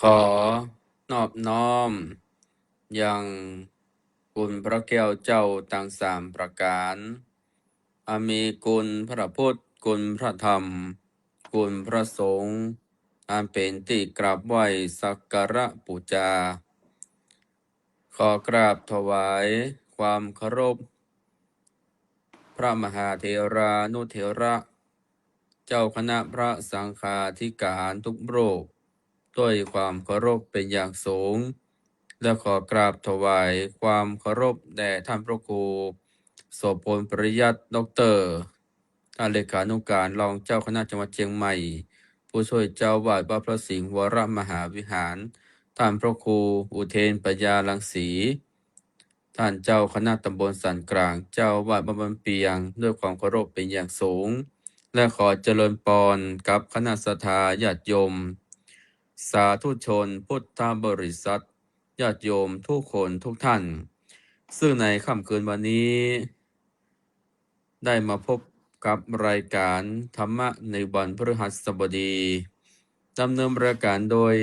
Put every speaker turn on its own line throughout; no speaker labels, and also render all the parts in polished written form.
ขอนอบน้อมยังคุณพระแก้วเจ้าทั้งสามประการมีคุณพระพุทธคุณพระธรรมคุณพระสงฆ์อันเป็นที่กราบไหว้สักการะบูชาขอกราบถวายความเคารพพระมหาเถรานุเถระ เจ้าคณะพระสังฆาธิการทุกรูปด้วยความเคารพเป็นอย่างสูง และขอกราบถวายความเคารพแด่ท่านพระครูโสพลปริยัติด็อกเตอร์ท่านเลขานุการรองเจ้าคณะจังหวัดเชียงใหม่ ผู้ช่วยเจ้าวาดวัดพระสิงห์วรมหาวิหารท่านพระครูอุเทนปัญญารังสีท่านเจ้าคณะตำบลสันกลางเจ้าวาดบ้านบำเปียงด้วยความเคารพเป็นอย่างสูง และขอเจริญพรกับคณะสัตยาญาติโยมสาธุชนพุทธบริษัทญาติโยมทุกคนทุกท่าน ซึ่งในค่ำคืนวันนี้ ได้มาพบกับรายการธรรมะในวันพฤหัสบดีดำเนินรายการโดย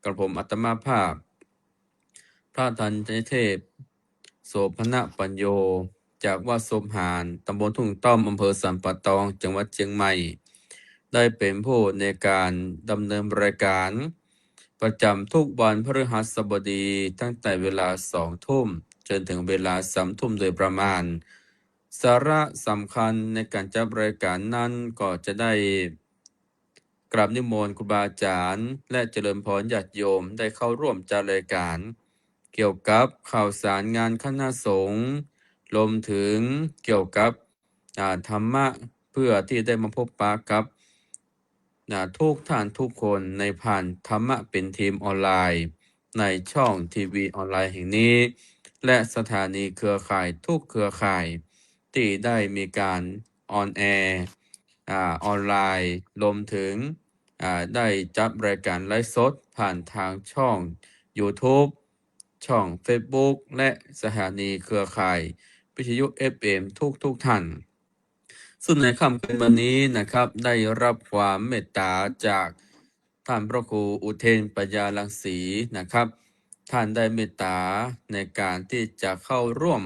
กระผมอัตมาภาพ พระทันเทพโสภณปัญโยจากวัดสมหารตำบลทุ่งต้อมอำเภอสันป่าตองจังหวัดเชียงใหม่ ได้เป็นผู้ในการดำเนินรายการ ประจำทุกวันพฤหัสบดีตั้งแต่เวลา2 ทุ่มจนถึงเวลา3 ทุ่มโดยประมาณ สาระสำคัญในการจัดรายการนั้นก็จะได้กราบนิมนต์ครูบาอาจารย์และเจริญพรญาติโยมได้เข้าร่วมจัดรายการ เกี่ยวกับข่าวสารงานคณะสงฆ์รวมถึงเกี่ยวกับธรรมะเพื่อที่ได้มาพบปะกับทุกท่านทุกคนในผ่านธรรมะเป็นทีมออนไลน์ในช่องทีวีออนไลน์แห่งนี้ และสถานีเครือข่ายทุกเครือข่ายที่ได้มีการออนแอร์ออนไลน์รวมถึงได้จัดรายการไลฟ์สดผ่านทางช่อง YouTube ช่อง Facebook และสถานีเครือข่ายวิทยุ FM ทุกท่าน ซึ่งในค่ำคืนวันนี้นะครับได้รับความเมตตาจากท่านพระครูอุเทนปัญญารังสีนะครับ ท่านได้เมตตาในการที่จะเข้าร่วม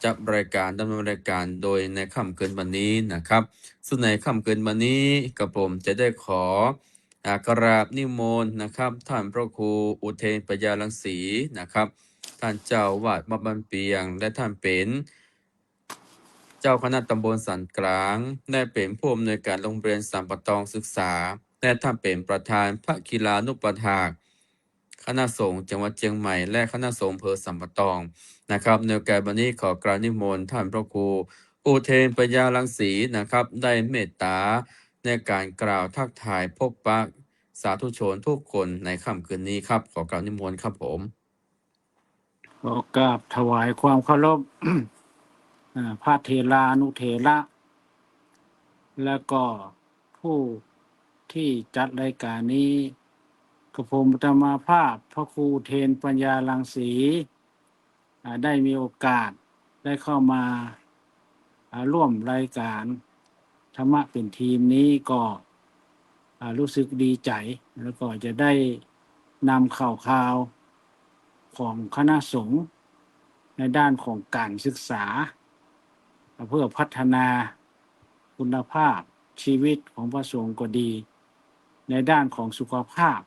จัดรายการดำเนินรายการโดยในค่ำคืนวันนี้นะครับ ซึ่งในค่ำคืนวันนี้กับผมจะได้ขอกราบนิมนต์นะครับท่านพระครูอุเทนปัญญารังสีนะครับ ท่านเจ้าวาดวัดบ้านเปียงและท่านเป็นเจ้าคณะตำบลสันกลางได้เป็นผู้อำนวยการโรงเรียนสัมปตองศึกษาและท่านเป็นประธานพระกีฬานุปถากคณะสงฆ์จังหวัดเชียงใหม่และคณะสงฆ์อำเภอสัมปตองนะครับในโอกาสวันนี้ขอกราบนิมนต์ท่านพระครูอุเทนปัญญารังสีนะครับได้เมตตาในการกล่าวทักทายพบปะสาธุชนทุกคนในค่ำคืนนี้ครับขอกราบนิมนต์ครับผม
ขอกราบถวายความเคารพ พระเถรานุเถระและก็ผู้ที่จัดรายการนี้กระผมธรรมาภาพพระครูเทนปัญญารังสีได้มีโอกาสได้เข้ามาร่วมรายการธรรมะเป็นทีมนี้ก็รู้สึกดีใจแล้วก็จะได้นำข่าวของคณะสงฆ์ในด้านของการศึกษาเพื่อพัฒนาคุณภาพชีวิตของพระสงฆ์ก็ดีในด้านของสุขภาพ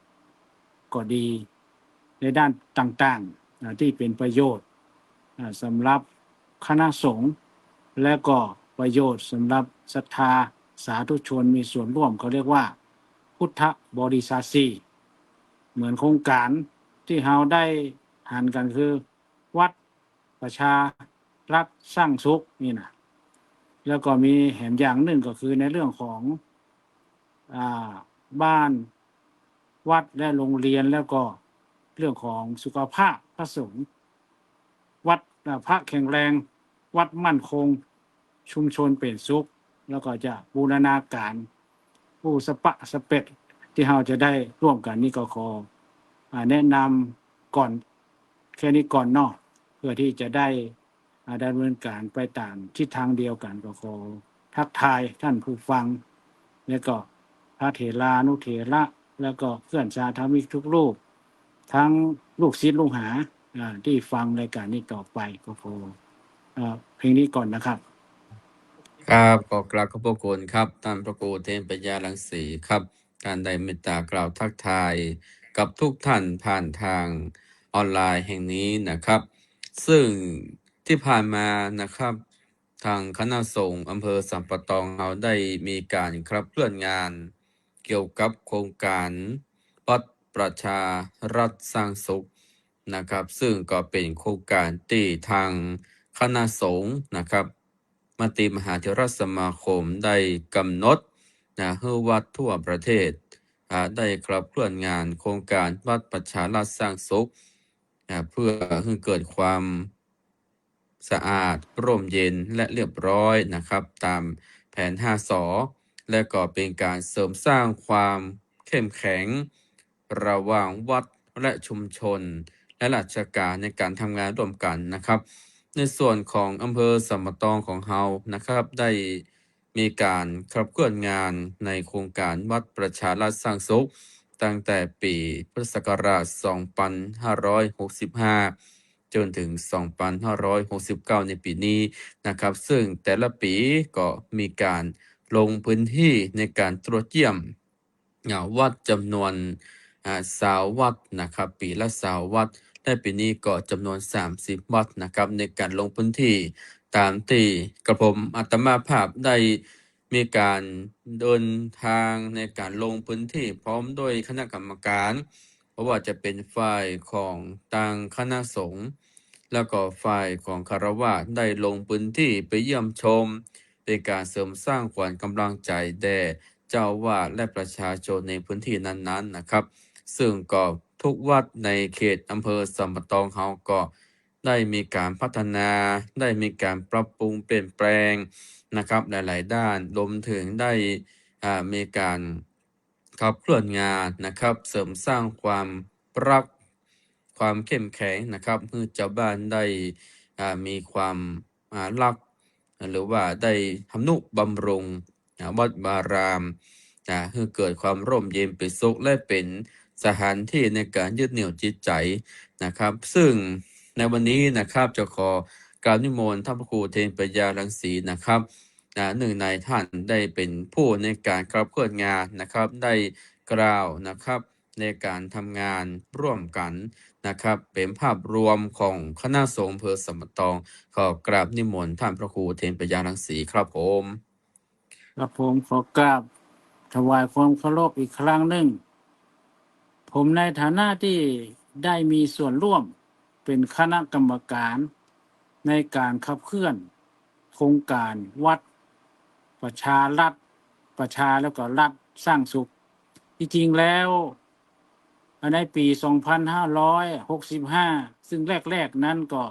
ก็ดีในด้านต่างๆที่เป็นประโยชน์สำหรับคณะสงฆ์และก็ประโยชน์สำหรับศรัทธาสาธุชนมีส่วนร่วมเขาเรียกว่าพุทธบริษัทสี่เหมือนโครงการที่เราได้อ่านกันคือวัดประชารัฐสร้างสุขนี่นะแล้วก็มีแหมอย่างหนึ่งก็คือในเรื่องของบ้านวัดและโรงเรียนแล้วก็เรื่องของสุขภาพพระสงฆ์วัดพระแข็งแรงวัดมั่นคงชุมชนเป็นสุขแล้วก็จะบูรณาการผู้สปะสเปดที่เราจะได้ร่วมกันนี่ก็ขอแนะนำก่อนแค่นี้ก่อนเนาะเพื่อที่จะได้ดำเนินการไปตามทิศทางเดียวกันก็ขอทักทายท่านผู้ฟังและก็พระเถรานุเถระ แล้วก็เพื่อนสาธมิกทุกรูปทั้งลูกศิษย์ลูกหาที่ฟังรายการนี้ต่อไปก็ขอเพลงนี้ก่อนนะครับ
ครับก็กราบขอบพระคุณครับท่านพระครูเทพปัญญารังสีครับการได้เมตตากล่าวทักทายกับทุกท่านผ่านทางออนไลน์แห่งนี้นะครับ ซึ่งที่ผ่านมานะครับ ทางคณะสงฆ์อำเภอสัมปะตองเราได้มีการขับเคลื่อนงาน เกี่ยวกับโครงการวัดประชารัฐสร้างสุขนะครับ ซึ่งก็เป็นโครงการที่ทางคณะสงฆ์นะครับมติมหาเถรสมาคมได้กำหนดให้วัดทั่วประเทศได้ขับเคลื่อนงานโครงการวัดประชารัฐสร้างสุขเพื่อให้เกิดความสะอาดร่มเย็นและเรียบร้อยนะครับตามแผน5 สและก็เป็นการเสริมสร้างความเข้มแข็งระหว่างวัดและชุมชนและราชการในการทำงานร่วมกันนะครับในส่วนของอำเภอสัมมะตองของเรานะครับได้มีการขับเคลื่อนงานในโครงการวัดประชารัฐสร้างสุขตั้งแต่ปีพุทธศักราช 2565 จนถึง 2569 ในปีนี้นะครับซึ่งแต่ละปีก็มีการลงพื้นที่ในการตรวจเยี่ยมวัดจำนวน20 วัดนะครับปีละ20 วัดและปีนี้ก็จำนวน30 วัดนะครับในการลงพื้นที่ตามที่กระผมอาตมาภาพได้มีการเดินทางในการลงพื้นที่พร้อมโดยคณะกรรมการ เพราะว่าจะเป็นฝ่ายของทางคณะสงฆ์แล้วก็ฝ่ายของคฤหัสถ์ได้ลงพื้นที่ไปเยี่ยมชมเป็นการเสริมสร้างขวัญกำลังใจแด่เจ้าวาดและประชาชนในพื้นที่นั้นๆนะครับ ซึ่งก็ทุกวัดในเขตอำเภอสัมปะตองเฮาก็ได้มีการพัฒนาได้มีการปรับปรุงเปลี่ยนแปลงนะครับหลายๆด้านรวมถึงได้มีการขับเคลื่อนงานนะครับเสริมสร้างความรักความเข้มแข็งนะครับให้เจ้าบ้านได้มีความรักหรือว่าได้ทำนุบำรุงวัดบารามให้เกิดความร่มเย็นเป็นสุขและเป็นสถานที่ในการยึดเหนี่ยวจิตใจนะครับซึ่งในวันนี้นะครับจะขอกราบนิมนต์ท่านพระครูเทพปัญญารังสีนะครับหนึ่งในท่านได้เป็นผู้ในการขับเคลื่อนงานนะครับได้กล่าวนะครับในการทำงานร่วมกันนะครับเป็นภาพรวมของคณะสงฆ์อำเภอสัมปะตองขอกราบนิมนต์ท่านพระครูเทพปัญญารังสีครับผม
ครับผมขอกราบถวายความเคารพอีกครั้งหนึ่งผมในฐานะที่ได้มีส่วนร่วมเป็นคณะกรรมการในการขับเคลื่อนโครงการวัดประชารัฐประชาแล้วก็รัฐสร้างสุขจริงๆแล้วในปี 2565 ซึ่งแรกๆนั้นก็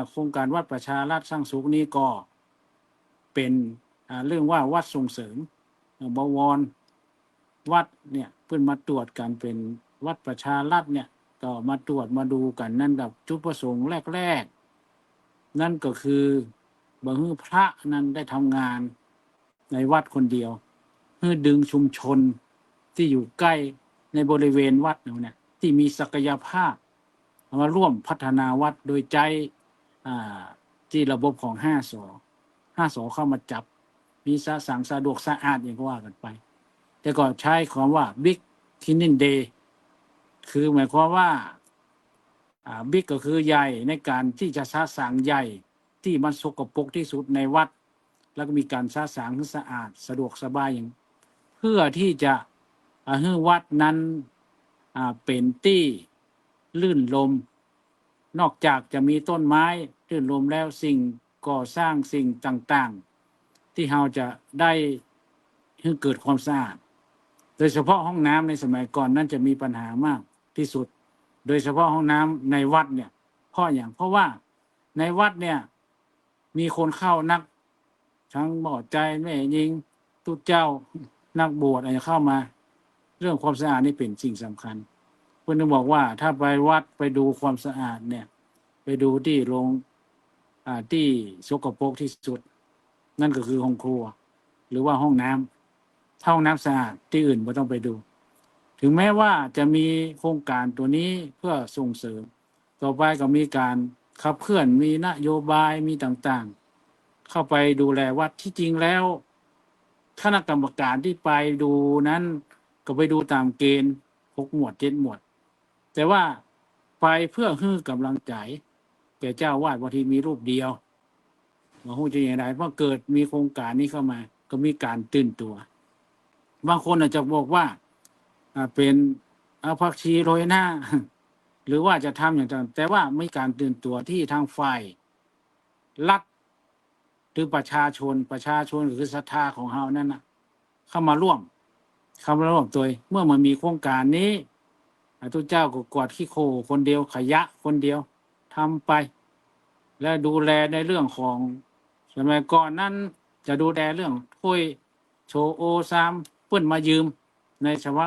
โครงการวัดประชารัฐสร้างสุขนี้ก็เป็นเรื่องว่าวัดส่งเสริมบวรวัดเนี่ยเพื่อนมาตรวจกันเป็นวัดประชารัฐเนี่ยก็มาตรวจมาดูกันนั่นกับจุดประสงค์แรกๆนั่นก็คือบ่ให้พระนั้นได้ทำงานในวัดคนเดียวเพื่อดึงชุมชนที่อยู่ใกล้ในบริเวณวัดเนี่ยที่มีศักยภาพมาร่วมพัฒนาวัดโดยใจที่ระบบของ5 สเข้ามาจับมีสั่งสะดวกสะอาดอย่างก็ว่ากันไปแต่ก็ใช้คำว่า Big Cleaning Day คือหมายความว่าบิ๊กก็คือใหญ่ในการที่จะสะสางใหญ่ที่มันสกปรกที่สุดในวัดแล้วก็มีการสะสางให้สะอาดสะดวกสบายอย่างเพื่อที่จะให้วัดนั้นเป็นที่ลื่นลมนอกจากจะมีต้นไม้ลื่นลมแล้วสิ่งก่อสร้างสิ่งต่างๆที่เราจะได้ให้เกิดความสะอาดโดยเฉพาะห้องน้ำในสมัยก่อนนั้นจะมีปัญหามากที่สุดโดยเฉพาะห้องน้ำในวัดเนี่ยเพราะว่าในวัดเนี่ยมีคนเข้านักทั้งบ่อใจแม่ยิงตุเจ้านักบวชอะไรเข้ามาเรื่องความสะอาดนี่เป็นสิ่งสำคัญเพื่อนบอกว่าถ้าไปวัดไปดูความสะอาดเนี่ยไปดูที่โรงที่สกปรกที่สุดนั่นก็คือห้องครัวหรือว่าห้องน้ำถ้าห้องน้ำสะอาดที่อื่นไม่ต้องไปดู ถึงแม้ว่าจะมีโครงการตัวนี้เพื่อส่งเสริมต่อไปก็มีการขับเคลื่อนมีนโยบายมีต่างๆเข้าไปดูแลวัดที่จริงแล้วคณะกรรมการที่ไปดูนั้นก็ไปดูตามเกณฑ์6 หมวด 7 หมวดแต่ว่าไปเพื่อให้กำลังใจแก่เจ้าวาดบางทีมีรูปเดียวมาหูจะอย่างไรเพราะเกิดมีโครงการนี้เข้ามาก็มีการตื่นตัวบางคนอาจจะบอกว่าเป็นเอาผักชีโรยหน้า หรือว่าจะทำอย่างต่างแต่ว่าไม่การตื่นตัวที่ทางฝ่ายรัฐหรือประชาชนหรือศรัทธาของเฮานั่นนะเข้ามาร่วมตัวเมื่อมันมีโครงการนี้ทุกเจ้าก็กวาดขี้โคคนเดียวขยะคนเดียวทำไป และดูแลในเรื่องของสมัยก่อนนั้นจะดูแลเรื่องถ้วยโชโอซามเปิ้นมายืมในชาว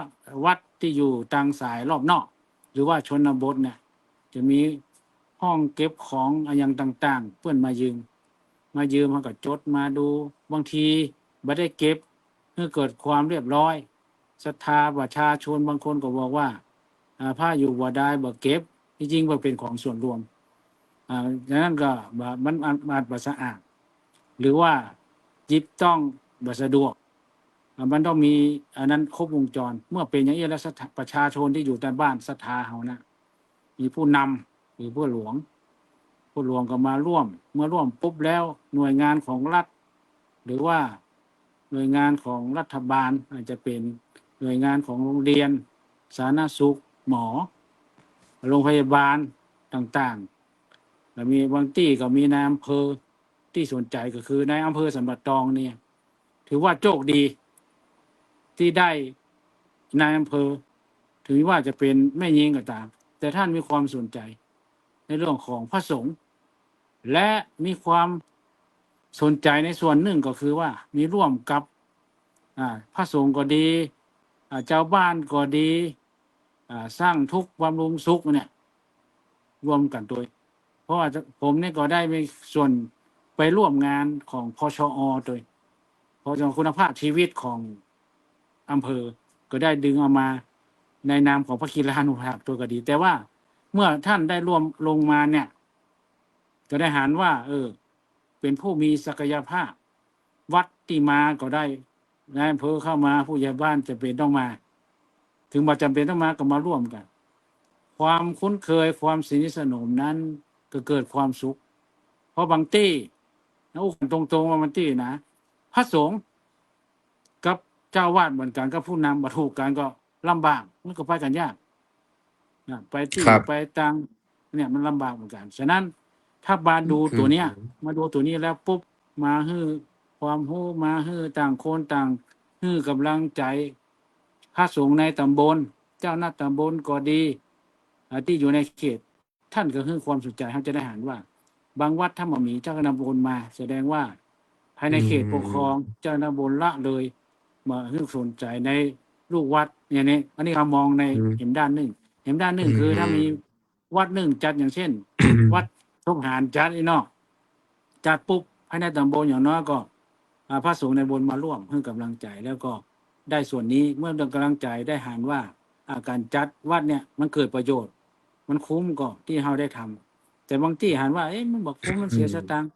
วัดที่อยู่ทางสายรอบนอกหรือว่าชนบทเนี่ยจะมีห้องเก็บของอะไรอย่างต่างๆเปิ้นมายืมมันก็จดมาดูบางทีไม่ได้เก็บเพื่อเกิดความเรียบร้อยศรัทธาประชาชนบางคนก็บอกว่าผ้าอยู่บ่ได้บ่เก็บที่จริงมันเป็นของส่วนรวมดังนั้นก็มันอาจบ่สะอาดหรือว่าจิบต้องบ่สะดวกมันต้องมีอันนั้นครบวงจรเมื่อเป็นอย่างนี้แล้วประชาชนที่อยู่ในบ้านศรัทธาเฮานะมีผู้นำหรือผู้หลวงก็มาร่วมเมื่อร่วมปุ๊บแล้วหน่วยงานของรัฐหรือว่าหน่วยงานของรัฐบาลอาจจะเป็นหน่วยงานของโรงเรียนสาธารณสุขหมอโรงพยาบาลต่างๆแล้วมีบางที่ก็มีนายอำเภอที่สนใจก็คือนายอำเภอสันป่าตองเนี่ยถือว่าโชคดีที่ได้นายอำเภอถึงว่าจะเป็นแม่ยิงก็ตามแต่ท่านมีความสนใจในเรื่องของพระสงฆ์และมีความสนใจในส่วนหนึ่งก็คือว่ามีร่วมกับพระสงฆ์ก็ดีเจ้าบ้านก็ดีสร้างทุกข์บำรุงสุขเนี่ยรวมกันโดยเพราะว่าผมเนี่ยก็ได้มีส่วนไปร่วมงานของพชอโดยพชคุณภาพชีวิตของอำเภอก็ได้ดึงเอามาในนามของพระคีรานุภาพตัวก็ดีแต่ว่าเมื่อท่านได้ร่วมลงมาเนี่ยก็ได้หารว่าเป็นผู้มีศักยภาพวัดที่มาก็ได้นายอำเภอเข้ามาผู้ใหญ่บ้านจะเป็นต้องมาถึงบ่จำเป็นต้องมาก็มาร่วมกันความคุ้นเคยความสนิทสนมนั้นก็เกิดความสุขเพราะบางที่นะตรงๆว่ามันที่นะพระสงฆ์กับเจ้าวาดเหมือนกันกับผู้นำบัถูกกันก็ลำบากมันก็ไปกันยากไปที่
ครับ
ไปตังเนี่ยมันลำบากเหมือนกันฉะนั้นถ้ามาดู
อื
ตัวเนี้ย
ม
มาดูตัวนี้แล้วปุ๊บมาฮื้อความรู้มาฮื้อต่างคนต่างฮื้อกำลังใจพระสงฆ์ในตำบลเจ้าหน้าตำบลก็ดีที่อยู่ในเขตท่านก็ฮื้อความสนใจเขาจะได้เห็นว่า บางวัดถ้าบ่มีเจ้าคณะตำบลมาแสดงว่าภายในเขตปกครองเจ้าคณะตำบลละเลยมาฮื้อสนใจในลูกวัดอย่างนี้อันนี้เรามองใน
อืม
เห็นด้านหนึ่ง
อื
คือถ้ามี
ม
วัดหนึ่งจัดอย่างเช่น
อืม
วัดทกหารจัดไอ้นอกจัดปุ๊บภายในตำบลอย่างน้อยก็พระสงฆ์ในบนมาร่วมให้กำลังใจแล้วก็ได้ส่วนนี้เมื่อได้กำลังใจได้หารว่าการจัดวัดเนี่ยมันเกิดประโยชน์มันคุ้มก็ที่เราได้ทำแต่บางที่หันว่ามันบอกคุ้มมันเสียสตางค์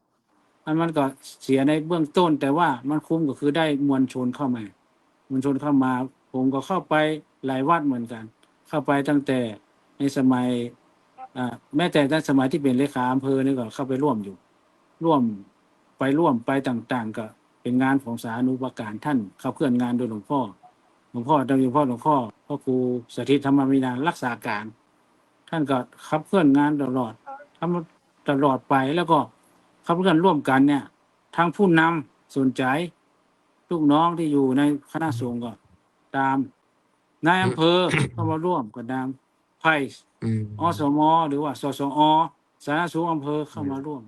มันก็เสียในเบื้องต้นแต่ว่ามันคุ้มก็คือได้มวลชนเข้ามผมก็เข้าไปหลายวัดเหมือนกันเข้าไปตั้งแต่ในสมัยแม้แต่ในสมัยที่เป็นเลขาอำเภอนี่ก็เข้าไปร่วมอยู่ร่วมไปต่างๆก็เป็นงานของสาธารณูปการท่านขับเคลื่อนงานโดยหลวงพ่อโดยเฉพาะหลวงพ่อพระครูสถิตธรรมวินัยรักษาการท่านก็ขับเคลื่อนงานตลอดทำตลอดไปแล้วก็ขับเคลื่อนร่วมกันเนี่ยทางผู้นำสนใจลูกน้องที่อยู่ในคณะสงฆ์ก็ตามนายอำเภอเข้ามาร่วมก็ตามไพ
อืม
อสมหรือว่าสสอสาธารณสุขอำเภอเข้ามาร่วม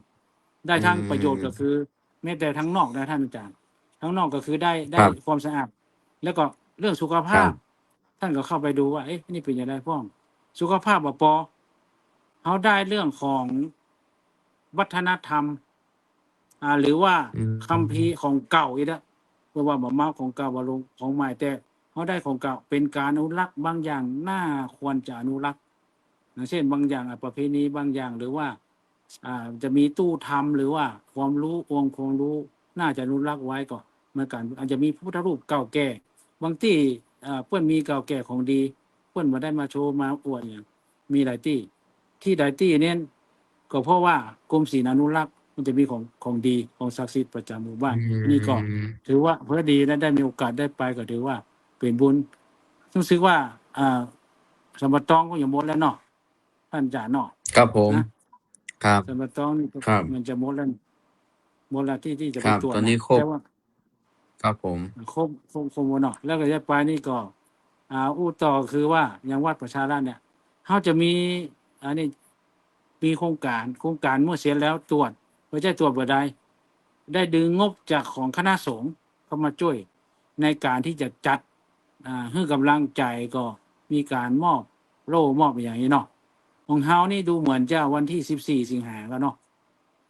ได้
อื
ทั้งประโยชน์ก็
ม
คือแม้แต่ทั้งนอกนะท่านอาจารย์ทั้งนอกก็คือได้
ครับ
ความสะอาดแล้วก็เรื่องสุขภาพ
ครับ
ท่านก็เข้าไปดูว่านี่เป็นอย่างไรพ่องสุขภาพบ่ปอเขาได้เรื่องของวัฒนธรรมหรือว่า
อื
คัมภีร์
ม
ของเก่าอีกแล้วเพราะว่าบ่มาของเก่าบ่ลงของใหม่แต่เฮ เขาได้ของเก่าเป็นการอนุรักษ์บางอย่างน่าควรจะอนุรักษ์เช่นบางอย่างประเพณีบางอย่างหรือว่าจะมีตู้ทำหรือว่าความรู้องค์ความรู้น่าจะอนุรักษ์ไว้ก่อนเหมือนกันอาจจะมีพระพุทธรูปเก่าแก่บางที่เพื่อนมีเก่าแก่ของดีเพื่อนมาได้มาโชว์มาอวดอย่างมีหลายที่หลายที่เนี่ยก็เพราะว่ากรมศิลป์อนุรักษ์มันจะมีของดีของศักดิ์สิทธิ์ประจำหมู่บ้านอันนี้ก็ถือว่าเพื่อดีและได้มีโอกาสได้ไปก็ถือว่าเป็นบุญรู้สึกว่าสมบัติตองก็อย่างหมดแล้วเนาะท่านจ่าเนาะ
ครับผม
นะครับ สมบัติตองนี่
ครับ
มันจะหมดแล้วหมดแล้วที่จะ
ค
ไป
รับ
ตรวจ
ตอน
นะ
นี้คร
แต่
บ
ว่า
ครับผม
ครบหมดเนาะแล้วก็จะไปนี่ก็อู้ต่อคือว่าอย่างวัดประชาราษฎร์เนี่ยเขาจะมีอันนี้มีโครงการเมื่อเสร็จแล้วตรวจไม่ใช่ตรวจบ่ได้ดึงงบจากของคณะสงฆ์เข้ามาช่วยในการที่จะจัดให้กำลังใจก็มีการมอบโล่มอบอย่างนี้เนาะของเฮานี่ดูเหมือนจะวันที่14 สิงหาแล้วเนาะ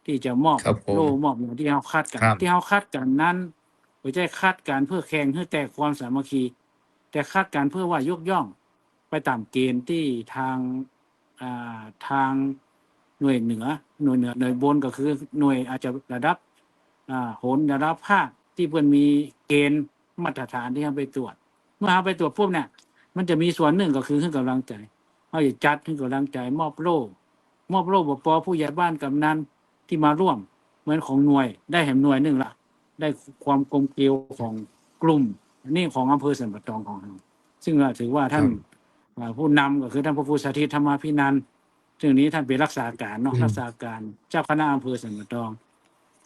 ที่จะมอบ
ครับผม
โล่มอบอย่างที่เฮาคาดกัน
ครับ
ที่เฮาคาดกันนั้นไม่ใช่คาดการเพื่อแข่งเพื่อแตกความสามัคคี แต่คาดการเพื่อว่ายกย่องไปตามเกณฑ์ที่ทางหน่วยเหนือหน่วยบนก็คือหน่วยอาจจะระดับโหนระดับภาคที่เพิ่นมีเกณฑ์มาตรฐานที่เฮาไปตรวจ เมื่อเฮาไปตรวจปุ๊บเนี่ยมันจะมีส่วนหนึ่งก็คือให้กำลังใจเฮาจะจัดให้กำลังใจมอบโล่บปผู้ใหญ่บ้านกำนันที่มาร่วมเหมือนของหน่วยได้แห่งหน่วยหนึงละได้ความกลมเกลียวของกลุ่มนี่ของอำเภอสันปะตองของเราซึ่งถือว่าท่านผู้นำก็คือท่านพระครูสาธิตธรรมาภินันท์ซึ่งนี้ท่านเป็นรักษาการเนาะรักษาการเจ้าคณะอำเภอสันปะตอง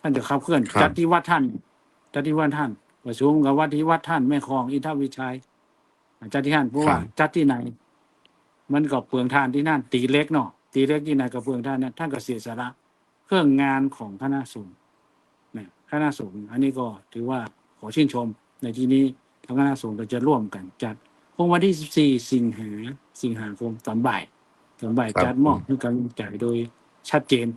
ท่านจะขับเคลื่อน
ครับ
จัดที่วัดท่านประชุมกับวัดที่วัดท่านแม่คลองอินทวิชัยจัดที่ท่านเพราะว่าจัดที่ไหน มันก็เปลืองทานที่นั่นตีเล็กเนาะตีเล็กที่ไหนก็เปลืองทานเนี่ยท่านก็เสียสละเครื่องงานของคณะสงฆ์เนี่ยคณะสงฆ์อันนี้ก็ถือว่าขอชื่นชมในที่นี้ทางคณะสงฆ์เราจะร่วมกันจัดคงวันที่14 สิงหาคมตอนบ่าย
ครับ
จัดมอบให้กำลังใจโดยชัดเจน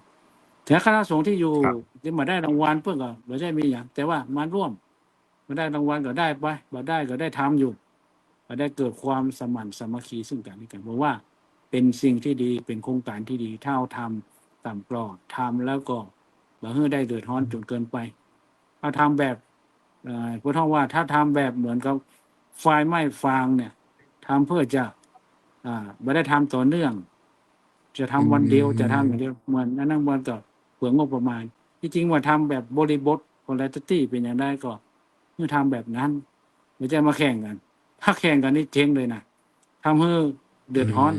แต่คณะสงฆ์ที่อยู่
ครับ
ที่มาได้รางวัลเพื่อนก็ไม่ใช่มีอย่างแต่ว่ามาร่วมมาได้รางวัลก็ได้ไปมาได้ก็ได้ทำอยู่มาได้เกิดความสมัครสามัคคีซึ่งกันและกันเพราะว่าเป็นสิ่งที่ดีเป็นโครงการที่ดีถ้าเอาทำตามกรอบทำแล้วก็บ่ให้ได้เดือดร้อนจนเกินไปถ้าทำแบบพูดท่องว่าถ้าทำแบบเหมือนกับไฟไหม้ฟางเนี่ยทำเพื่อจะไม่ได้ทำต่อเนื่อง จะทำวันเดียวจะทำอย่างเดียวเหมือนนั่นเหมือนกับเปลืองงบประมาณที่จริงว่าทำแบบบริบทคุณภาพเป็นอย่างไรก็เมื่อทำแบบนั้นไม่ใช่มาแข่งกัน ถ้าแข่งกันนี่เจ๊งเลยนะทำให้เดือดร้อน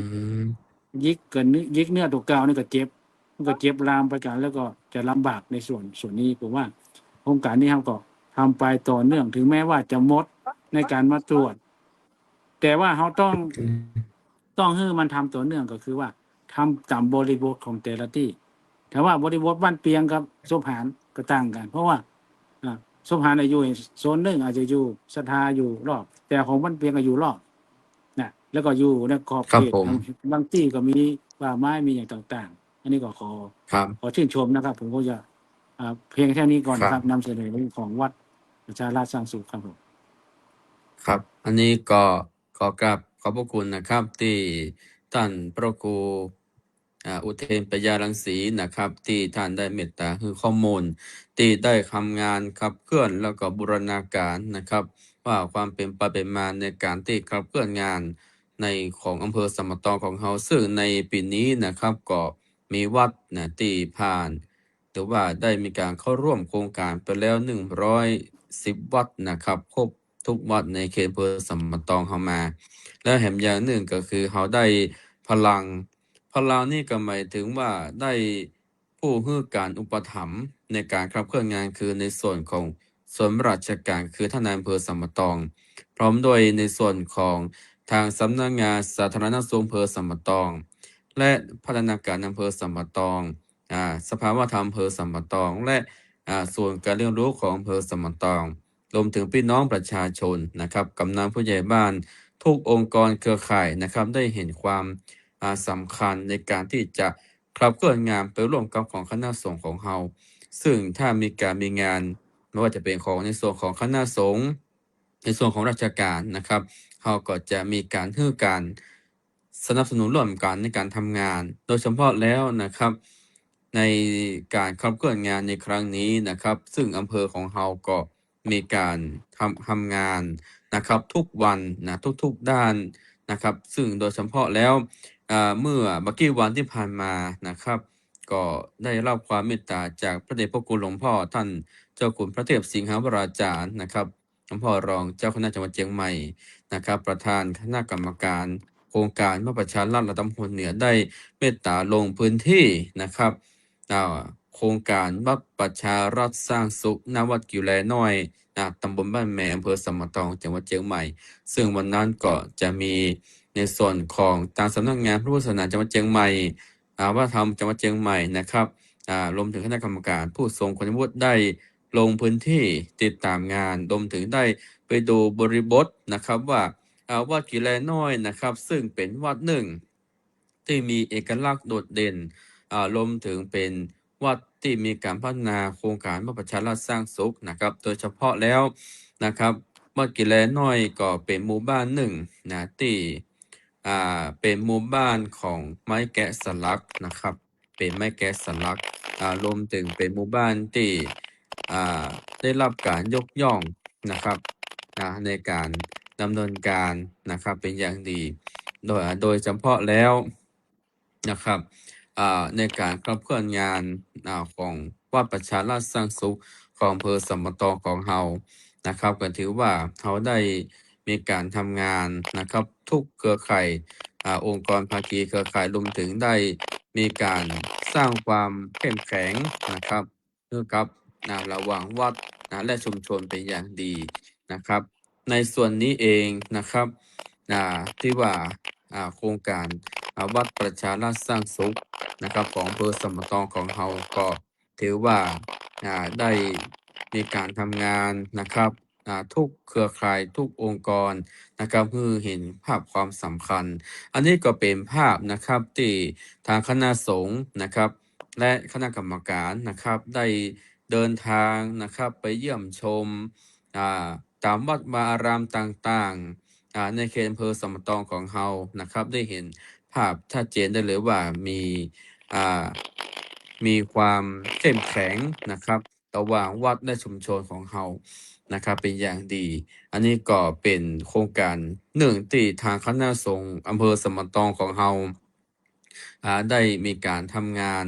ยิกเกินยิกเนื้อตัวเก่านี่ก็เจ็บมันก็เจ็บลามไปกันแล้วก็จะลำบากในส่วนนี้ผมว่าโครงการนี้เราก็ทำไปต่อเนื่องถึงแม้ว่าจะหมดในการมาตรวจ แต่ว่าเราต้องให้มันทำต่อเนื่องก็คือว่าทำตามบริบทของแต่ละที่แต่ว่าบริบทบ้านเปียงกับสุพรรณก็ต่างกัน เพราะว่าสุพรรณอายุโซนหนึ่งอาจจะอยู่ศรัทธาอยู่รอบ แต่ของบ้านเปียงก็อยู่รอบนะแล้วก็อยู่ในขอบ
ครั
เข
บ
ต
ผม
บางที่ก็มีป่าไม้มีอย่างต่างๆ อันนี้ก็
ครับ
ขอชื่นชมนะครับ ผมก็จะเพียงแค่นี้ก่อนนะค
ครั
รับบ นำเสนอเรื่องของวัดประชาราษฎร์สร้างสุขครับผม
ครับ อันนี้ก็ขอกราบขอบพระคุณนะครับ ที่ท่านพระครูอุเทนปยารังสีนะครับ ที่ท่านได้เมตตาคือข้อมูล ที่ได้ทำงานขับเคลื่อนแล้วก็บูรณาการนะครับ ว่าความเป็นไปเป็นมาในการที่ขับเคลื่อนงานในของอำเภอสมตองของเราซึ่งในปีนี้นะครับก็มีวัดนะที่ผ่านหรือว่าได้มีการเข้าร่วมโครงการไปแล้ว110 วัดนะครับครบทุกวัดในเขตอำเภอสมตองเรามา และแถมอย่างหนึ่งก็คือเขาได้พลังนี่ก็หมายถึงว่าได้ผู้ให้การอุปถัมภ์ในการขับเคลื่อนงานคือในส่วนของส่วนราชการคือท่านนายอำเภอสมตอง พร้อมโดยในส่วนของทางสำนักงานสาธารณสุขอำเภอสมตอง และพัฒนาการอำเภอสมตองสภาวะธรรมอำเภอสมตอง และส่วนการเรียนรู้ของอำเภอสมตอง รวมถึงพี่น้องประชาชนนะครับกำนันผู้ใหญ่บ้านทุกองค์กรเครือข่ายนะครับได้เห็นความสำคัญในการที่จะขับเคลื่อนงานไปร่วมกับของคณะสงฆ์ของเราซึ่งถ้ามีงานไม่ว่าจะเป็นของในส่วนของคณะสงฆ์ ในส่วนของราชการนะครับเขาก็จะมีการให้การสนับสนุนร่วมกันในการทำงาน โดยเฉพาะแล้วนะครับในการขับเคลื่อนงานในครั้งนี้นะครับซึ่งอำเภอของเราก็มีการทำงานนะครับทุกวันนะทุกด้านนะครับซึ่งโดยเฉพาะแล้วเมื่อบักกี้วันที่ผ่านมานะครับก็ได้รับความเมตตาจากพระเดชพระคุณหลวงพ่อท่านเจ้าคุณพระเทพสิงหวราจารย์นะครับหลวงพ่อรองเจ้าคณะจังหวัดเชียงใหม่นะครับประธานคณะกรรมการโครงการพระประชารัฐระดับตำบลเหนือได้เมตตาลงพื้นที่นะครับโครงการวัดประชารัฐสร้างสุขณวัดกิวแลน้อยตำบลบ้านแม่อำเภอสัมมะตองจังหวัดเชียงใหม่ซึ่งวันนั้นก็จะมีในส่วนของทางสำนักงานพระพุทธศาสนาจังหวัดเชียงใหม่วัฒนธรรมจังหวัดเชียงใหม่นะครับรวมถึงคณะกรรมการผู้ทรงคุณวุฒิได้ลงพื้นที่ติดตามงานรวมถึงได้ไปดูบริบทนะครับว่าวัดกิวแลน้อยนะครับซึ่งเป็นวัดหนึ่งที่มีเอกลักษณ์โดดเด่นรวมถึงเป็นวัดที่มีการพัฒนาโครงการพระประชารัฐสร้างสุขนะครับโดยเฉพาะแล้วนะครับวัดกิแลน้อยก็เป็นหมู่บ้านหนึ่งนะที่เป็นหมู่บ้านของไม้แกะสลักนะครับเป็นไม้แกะสลักรวมถึงเป็นหมู่บ้านที่ได้รับการยกย่องนะครับในการดำเนินการนะครับเป็นอย่างดีโดยเฉพาะแล้วนะครับในการขับเคลื่อนงานของวัดประชาราษฎร์สร้างสุขของอำเภอสัมมะตองของเรานะครับก็ถือว่าเขาได้มีการทำงานนะครับทุกเครือข่ายองค์กรภาคีเครือข่ายรวมถึงได้มีการสร้างความเข้มแข็งนะครับเพื่อกับระหว่างวัดและชุมชนเป็นอย่างดีนะครับในส่วนนี้เองนะครับที่ว่าโครงการวัดประชาราษฎร์สร้างสุขนะครับของอำเภอสัมมะตองของเราก็ถือว่าได้มีการทำงานนะครับทุกเครือข่ายทุกองค์กรนะครับเพื่อเห็นภาพความสำคัญ อันนี้ก็เป็นภาพนะครับที่ทางคณะสงฆ์นะครับและคณะกรรมการนะครับได้เดินทางนะครับไปเยี่ยมชมตามวัดวาอารามต่างๆในเขตอำเภอสัมมะตองของเรานะครับได้เห็นภาพชัดเจนได้เลยว่ามีความเข้มแข็งนะครับระหว่างวัดและชุมชนของเรานะครับเป็นอย่างดี อันนี้ก็เป็นโครงการหนึ่งที่ทางคณะสงฆ์อำเภอสัมมะตองของเราได้มีการทำงาน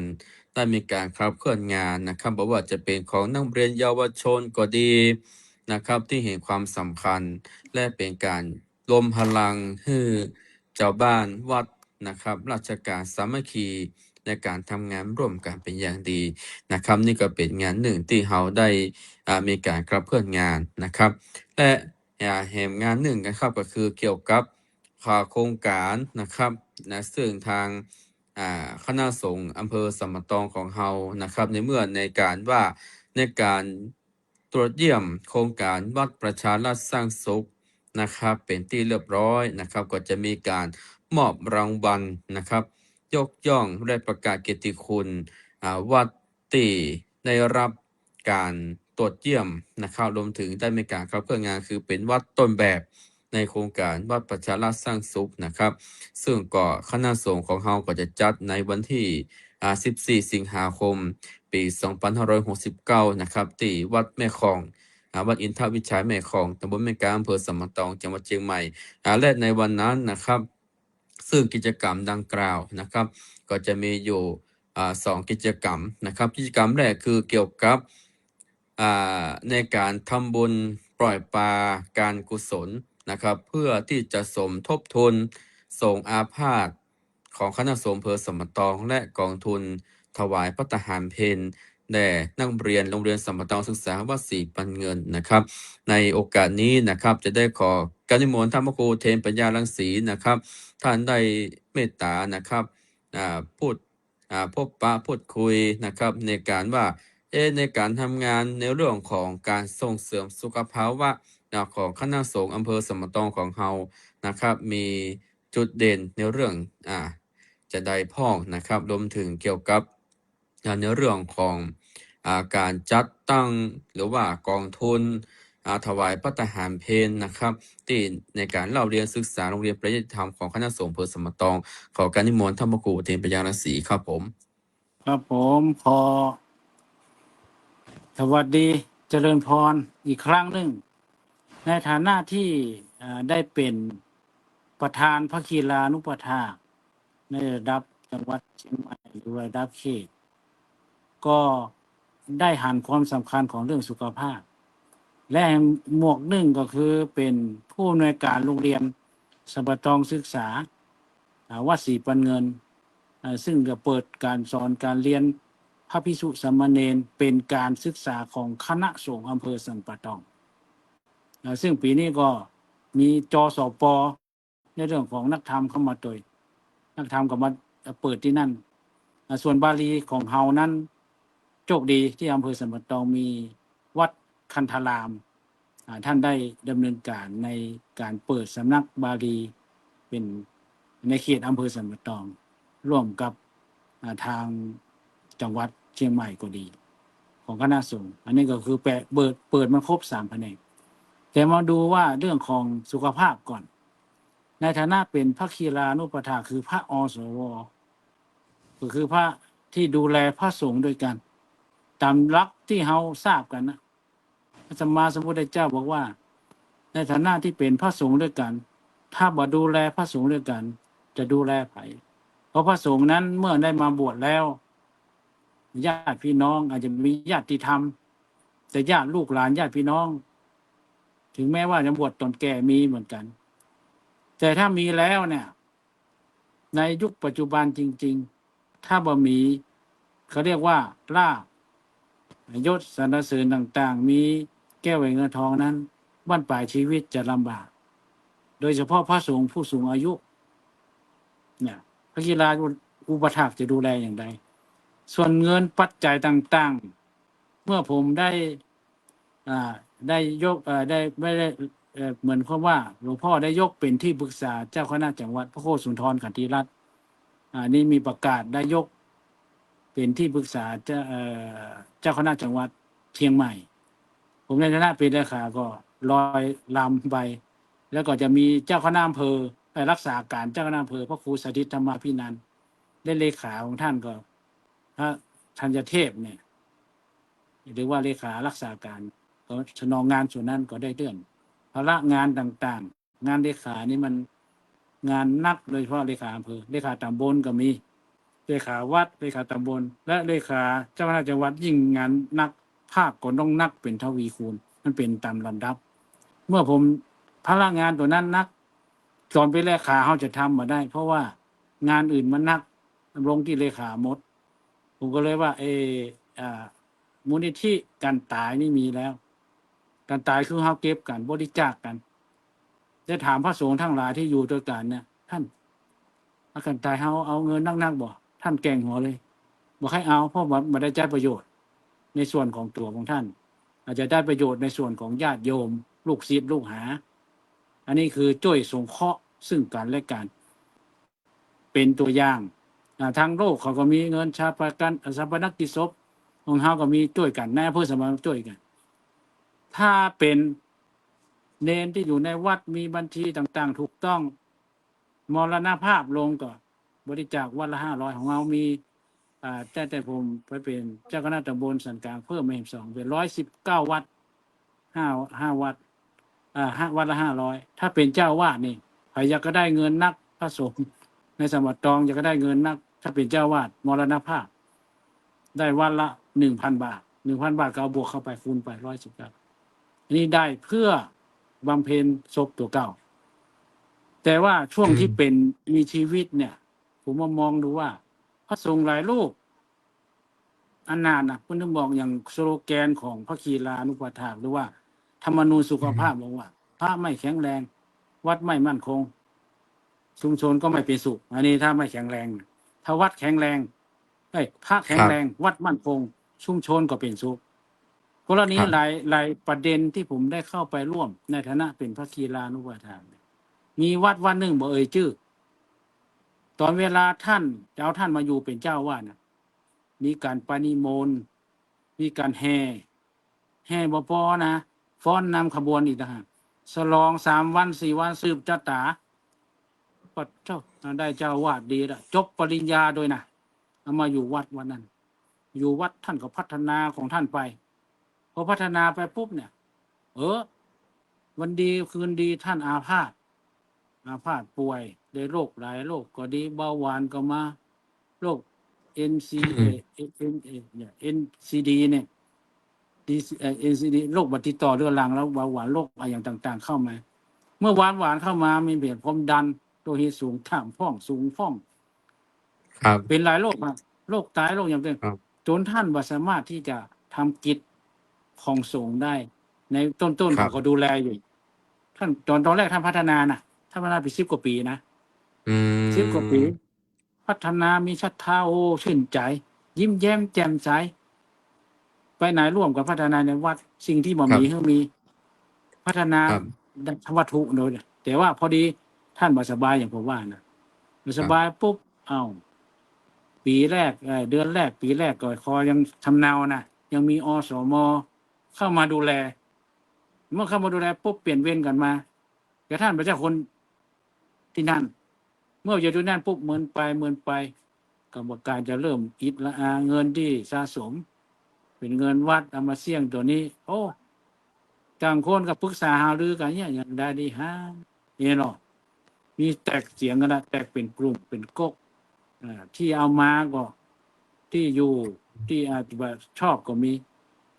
ได้มีการขับเคลื่อนงานนะครับบอกว่าจะเป็นของนักเรียนเยาวชนก็ดีนะครับที่เห็นความสำคัญและเป็นการรวมพลังให้เจ้าบ้านวัดนะครับราชการสามัคคีในการทำงานร่วมกันเป็นอย่างดีนะครับนี่ก็เป็นงานหนึ่งที่เราได้มีการขับเคลื่อนงานนะครับและแห่งงานหนึ่งนะครับก็คือเกี่ยวกับโครงการนะครับซึ่งทางคณะสงฆ์อำเภอสัมมะตองของเรานะครับในเมื่อในการตรวจเยี่ยมโครงการวัดประชารัฐสร้างสุขนะครับเป็นที่เรียบร้อยนะครับก็จะมีการมอบรางวัลนะครับยกย่องและประกาศเกียรติคุณวัดที่ได้รับการตรวจเยี่ยมนะครับรวมถึงได้มีการขับเคลื่อนงานคือเป็นวัดต้นแบบในโครงการวัดประชารัฐสร้างสุขนะครับซึ่งก็คณะสงฆ์ของเราก็จะจัดในวันที่14 สิงหาคมปี2569นะครับที่วัดแม่คองวัดอินทวิชัยแม่คองตำบลแม่กาอำเภอสัมมะตองจังหวัดเชียงใหม่และในวันนั้นนะครับซึ่งกิจกรรมดังกล่าวนะครับก็จะมีอยู่2 กิจกรรมนะครับกิจกรรมแรกคือเกี่ยวกับในการทำบุญปล่อยปลาการกุศลนะครับเพื่อที่จะสมทบทุนส่งอาพาธของคณะสงฆ์อำเภอสัมมะตองและกองทุนถวายพระทหารเพลแด่นักเรียนโรงเรียนสัมมะตองศึกษาวัดศรีปันเงินนะครับในโอกาสนี้นะครับจะได้ขอการนิมนต์ท่านพระครูเทนปัญญารังสีนะครับท่านได้เมตตานะครับพบปะพูดคุยนะครับในการว่าในการทำงานในเรื่องของการส่งเสริมสุขภาวะของคณะสงฆ์อำเภอสัมมะตองของเรานะครับมีจุดเด่นในเรื่องจะได้พ้องนะครับรวมถึงเกี่ยวกับในเรื่องของการจัดตั้งหรือว่ากองทุน ถวายพระทหารเพลนะครับที่ในการเล่าเรียนศึกษาโรงเรียนประยุติธรรมของคณะสงฆ์อำเภอสมตองขอการนิมนต์ท่านพระครูอุเทนปัญญารัศรีครับผม
ครับผมขอสวัสดีเจริญพรอีกครั้งหนึ่งในฐานะที่ได้เป็นประธานพระกีฬานุปถากในระดับจังหวัดเชียงใหม่หรือระดับเขตก็ได้หันความสำคัญของเรื่องสุขภาพ และหมวกหนึ่งก็คือเป็นผู้อำนวยการโรงเรียนสมปตองศึกษาวัดศรีปันเงินซึ่งจะเปิดการสอนการเรียนพระภิกษุสามเณรเป็นการศึกษาของคณะสงฆ์อำเภอสันป่าตองซึ่งปีนี้ก็มีจสปในเรื่องของนักธรรมเข้ามาด้วยนักธรรมก็มาเปิดที่นั่นส่วนบาลีของเฮานั้นโชคดีที่อำเภอสันป่าตองมีวัดคันธารามท่านได้ดำเนินการในการเปิดสำนักบาลีเป็นในเขตอำเภอสันป่าตองร่วมกับทางจังหวัดเชียงใหม่ก็ดีของคณะสงฆ์อันนี้ก็คือเปิดมาครบ3 แผนกแต่มาดูว่าเรื่องของสุขภาพก่อน ในฐานะเป็นพระคีรานุปถาคือพระอสวก็คือพระที่ดูแลพระสงฆ์ด้วยกันตามหลักที่เราทราบกันนะพระสัมมาสัมพุทธเจ้าบอกว่า ในฐานะที่เป็นพระสงฆ์ด้วยกัน ถ้าบ่ดูแลพระสงฆ์ด้วยกัน จะดูแลไผเพราะพระสงฆ์นั้นเมื่อได้มาบวชแล้วญาติพี่น้องอาจจะมีญาติธรรมแต่ญาติลูกหลานญาติพี่น้อง ถึงแม้ว่าจะบวชตอนแก่มีเหมือนกัน แต่ถ้ามีแล้วเนี่ยในยุคปัจจุบันจริงๆถ้าบ่มีเขาเรียกว่าลาภยศสรรเสริญต่างๆมีแก้วแหวนเงินทองนั้นบ้านปลายชีวิตจะลำบากโดยเฉพาะพระสงฆ์ผู้สูงอายุเนี่ยพระกีฬาอุปถากจะดูแลอย่างไรส่วนเงินปัจจัยต่างๆเมื่อผมได้ยกได้ไม่ได้เหมือนความว่าหลวงพ่อได้ยกเป็นที่ปรึกษาเจ้าคณะจังหวัดพระโคสุนทรขันธิรัตน์นี่มีประกาศได้ยกเป็นที่ปรึกษาเจ้าคณะจังหวัดเชียงใหม่ผมในฐานะเป็นเลขาก็ลอยลำไปแล้วก็จะมีเจ้าคณะอำเภอไปรักษาการเจ้าคณะอำเภอพระครูสถิตธรรมาภินันท์ได้เลขาของท่านก็พระธัญเทพเนี่ยหรือว่าเลขารักษาการก็สนองงานส่วนนั้นก็ได้เลื่อนภาระงานต่างๆงานเลขานี่มันงานนักโดยเฉพาะเลขาอำเภอเลขาตำบลก็มีเลขาวัดเลขาตำบลและเลขาเจ้าคณะจังหวัดยิ่งงานนักภาคก็ต้องนักเป็นทวีคูณมันเป็นตามลำดับเมื่อผมภาระงานตัวนั้นนักตอนเป็นเลขาเขาจะทำมาได้ เพราะว่างานอื่นมันนักลงที่เลขาหมดผมก็เลยว่ามูลนิธิการตายนี่มีแล้วการตายคือเขาเก็บกันบริจาคกันจะถามพระสงฆ์ทั้งหลายที่อยู่ด้วยกันเนี่ยท่านการตายเขาเอาเงินนักๆบ่ท่านแก่งหัวเลยบอกให้เอาเพราะว่าไม่ได้จ่ายประโยชน์ในส่วนของตัวของท่านอาจจะได้ประโยชน์ในส่วนของญาติโยมลูกศิษย์ลูกหาอันนี้คือช่วยสงเคราะห์ซึ่งกันและกันเป็นตัวอย่างทางโลกเขาก็มีเงินชาปนกิจศพของเฮาก็มีช่วยกันในอำเภอสมานช่วยกันถ้าเป็นเนนที่อยู่ในวัดมีบัญชีต่างๆถูกต้องมรณภาพลงก็บริจาควันละ500ของเรามีแต่ผมไปเป็นเจ้าคณะตำบลสันกลางเพิ่มมาอีก2เป็น119วัด5วัดวัดละ500ถ้าเป็นเจ้าวาดนี่ใครอยากก็ได้เงินนักพระสงฆ์ในสมบัติตองอยากก็ได้เงินนักถ้าเป็นเจ้าวาดมรณภาพได้วันละ 1,000 บาท 1,000 บาทก็เอาบวกเข้าไปคูณไป119อันนี้ได้เพื่อบำเพ็ญศพตัวเก่าแต่ว่าช่วงที่เป็นมีชีวิตเนี่ยผมมองดูว่าพระสงฆ์หลายรูปอันนานนะคุณต้องบอกอย่างสโลแกนของพระคีรานุปถากหรือว่าธรรมนูญสุขภาพบอกว่าพระไม่แข็งแรงวัดไม่มั่นคงชุมชนก็ไม่เป็นสุขอันนี้ถ้าไม่แข็งแรงถ้าวัดแข็งแรงพระแข็งแรงวัดมั่นคงชุมชนก็เป็นสุขกรณีหลายประเด็นที่ผมได้เข้าไปร่วมในฐานะเป็นพระคีรานุปถากมีวัดหนึ่งบ่เอ่ยชื่อตอนเวลาท่านจะเอาท่านมาอยู่เป็นเจ้าวาดนะมีการปานิมนต์มีการแห่บ่พอนะ ฟ้อนนำขบวนอีกต่างหากฉลอง3 วัน 4 วันสืบชะตาปัดเจ้าได้เจ้าวาดดีละจบปริญญาโดยนะเอามาอยู่วัดวันนั้น อยู่วัดท่านก็พัฒนาของท่านไปพอพัฒนาไปปุ๊บเนี่ย วันดีคืนดีท่านอาพาธป่วยได้โรคหลายโรคก็ดีเบาหวานก็มาโรค NCAเนี่ย NCD เนี่ย NCD โรคบัดติดต่อเรื้อรังแล้วเบาหวานโรคอะไรอย่างต่างๆเข้ามา เมื่อหวานเข้ามามีเบียดความดันโลหิตสูงท่ามฟ้องสูงฟ้อง
ครับ
เป็นหลายโรคครับโรคตายโรคอย่างเดียว
ครับ
จนท่านบ่สามารถที่จะทำกิจของสงฆ์ได้ ในต้นๆ
ครั
เขา
บ
ก็ดูแลอยู่ ท่านตอนแรกท่านพัฒนานะท่านพัฒนาไป10 กว่าปีนะ
อื
10 กว่าปี
ม
พัฒนามีศรัทธาโอ้ชื่นใจ ยิ้มแย้มแจ่มใสไปไหนร่วมกับพัฒนาในวัดสิ่งที่บ่
ครับ
มีมีพัฒนา
ครับ
วัตถุโดยแต่ว่าพอดีท่านบ่สบายอย่างผมว่านะบ่สบายปุ๊บปีแรกเดือนแรกปีแรกก็คอยังทำเนานะยังมีอสมเข้ามาดูแล เมื่อเข้ามาดูแลปุ๊บเปลี่ยนเวรกันมาแต่ท่านเป็นเจ้าคนที่นั่น เมื่ออยู่ที่นั่นปุ๊บเหมือนไปกรรมการจะเริ่มอิดละอาเงินที่สะสม เป็นเงินวัดเอามาเสี่ยงตัวนี้ โอ้ต่างคนก็ปรึกษาหารือกันเนี่ยอย่างได้ดีฮะนี่เนาะมีแตกเสียงกันนะแตกเป็นกลุ่มเป็นก๊กที่เอามาก็ที่อยู่ที่อาจจะชอบก็มี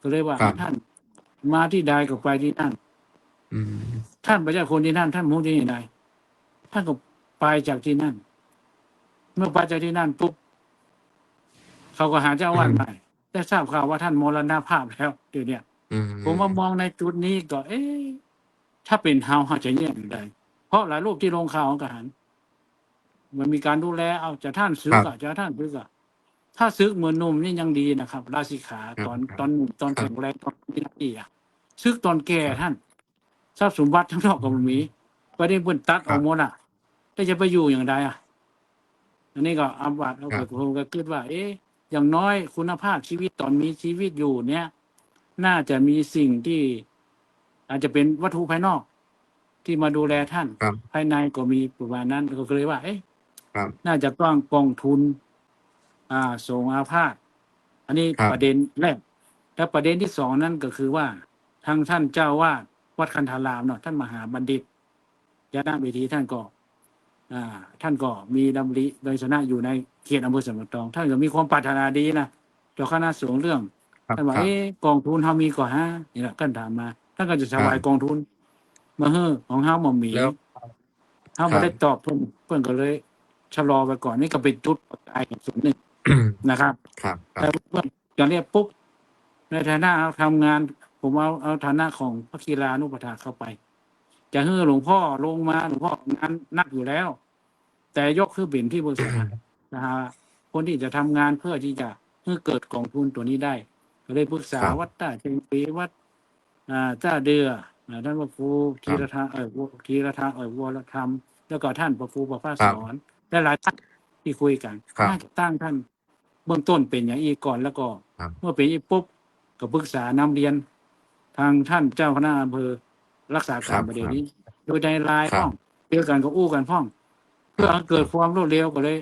ก็เลยว่า
ครับ
ท่านมาที่ใดก็ไปที่นั่น
อืม
ท่านพระเจ้าคนที่นั่นท่านมูที่ไหนท่านก็ไปจากที่นั่น เมื่อไปจากที่นั่นปุ๊บเขาก็หาเจ้าอาวาสใหม่ได้ทราบข่าวว่าท่านมรณภาพแล้วเดี๋ยวเนี้ย
อืม
ผมว่ามองในจุดนี้ก็ ถ้าเป็นเฮาจะแย่งได้เพราะหลายรูปที่ลงข่าวของทหารมันมีการดูแลเอาจะท่านซึกอะจะท่านซึกอะถ้าซึกเหมือนหนุ่มนี่ยังดีนะครับราศีขาตอนหนุ่มตอนแข็งแรงตอนนี้ดีอะซึกตอนแก่ท่านทรัพย์สมบัติทั้งนอกก็บ่มีประเด็นเพิ่นตัดเอาหมดอะแต่จะไปอยู่อย่างใดอะอันนี้ก็อำวัดเอาไปผมก็คิดว่า อย่างน้อยคุณภาพชีวิตตอนมีชีวิตอยู่เนี่ย น่าจะมีสิ่งที่อาจจะเป็นวัตถุภายนอก ที่มาดูแลท่าน
ครับ
ภายในก็มีประมาณนั้นก็เลยว่า
ครับ
น่าจะต้องกองทุนส่งอาพาธอันนี้
ครับ
ประเด็นแรกแล้วประเด็นที่2นั่นก็คือว่าทางท่านเจ้าวาดวัดคันธารามเนาะท่านมหาบัณฑิตยะนาเวทีท่านก็ท่านก็มีดำริโดยชนะอยู่ในเขตอำเภอสัมปะตองท่านก็มีความปรารถนาดีนะเจ้าคณะสงฆ์เรื่อง
ครับ
ท่านว่า
ครับ
กองทุนเฮามีก่อนฮะนี่แหละท่านถามมาท่านก็จะสบาย
ครับ
กองทุนมาเฮ้อของเฮาบ่มี
แล้ว
เฮา
ครั
บ่
บ
ได้ตอบเพิ่นก็เลยชะลอไปก่อนนี่ก็เป็นจุดประกายส่วนหนึ่งนะครับ
ครับ ค
แต่
รับ
เพิ่นอย่างนี้ปุ๊บในฐานะทำงาน ผมเอาฐานะของพระกีฬานุปถาเข้าไป จะให้หลวงพ่อลงมาหลวงพ่องานหนักอยู่แล้ว แต่ยกคือเป็นที่ปรึกษานะฮะคนที่จะทำงานเพื่อที่จะให้เกิดกองทุนตัวนี้ได้ ก็เลยปรึกษา
ครับ
วัดต้าเชียงปีวัดเจ้าเดือท่านพระครูธีรธรรมธีรธรรมวรธรรม แล้วก็ท่านพระครูประภาส
ครับ
สอนและหลายท่านที่คุยกัน
ครับ
น่าจะตั้งท่านเบื้องต้นเป็นอย่างอีกก่อนแล้วก็
ครับ
เมื่อเป็นอีกปุ๊บก็ปรึกษานำเรียน ทางท่านเจ้าคณะอำเภอรักษา
ค
การ
รับ
ประเดี๋ย
คว รับ
นี้ โดยในราย
ครั
พ้
บ
องเดียวกันก็อู้กันพ้อง เพื่อ
ครั
ให้
บ
เกิดความรวดเร็วก็เลย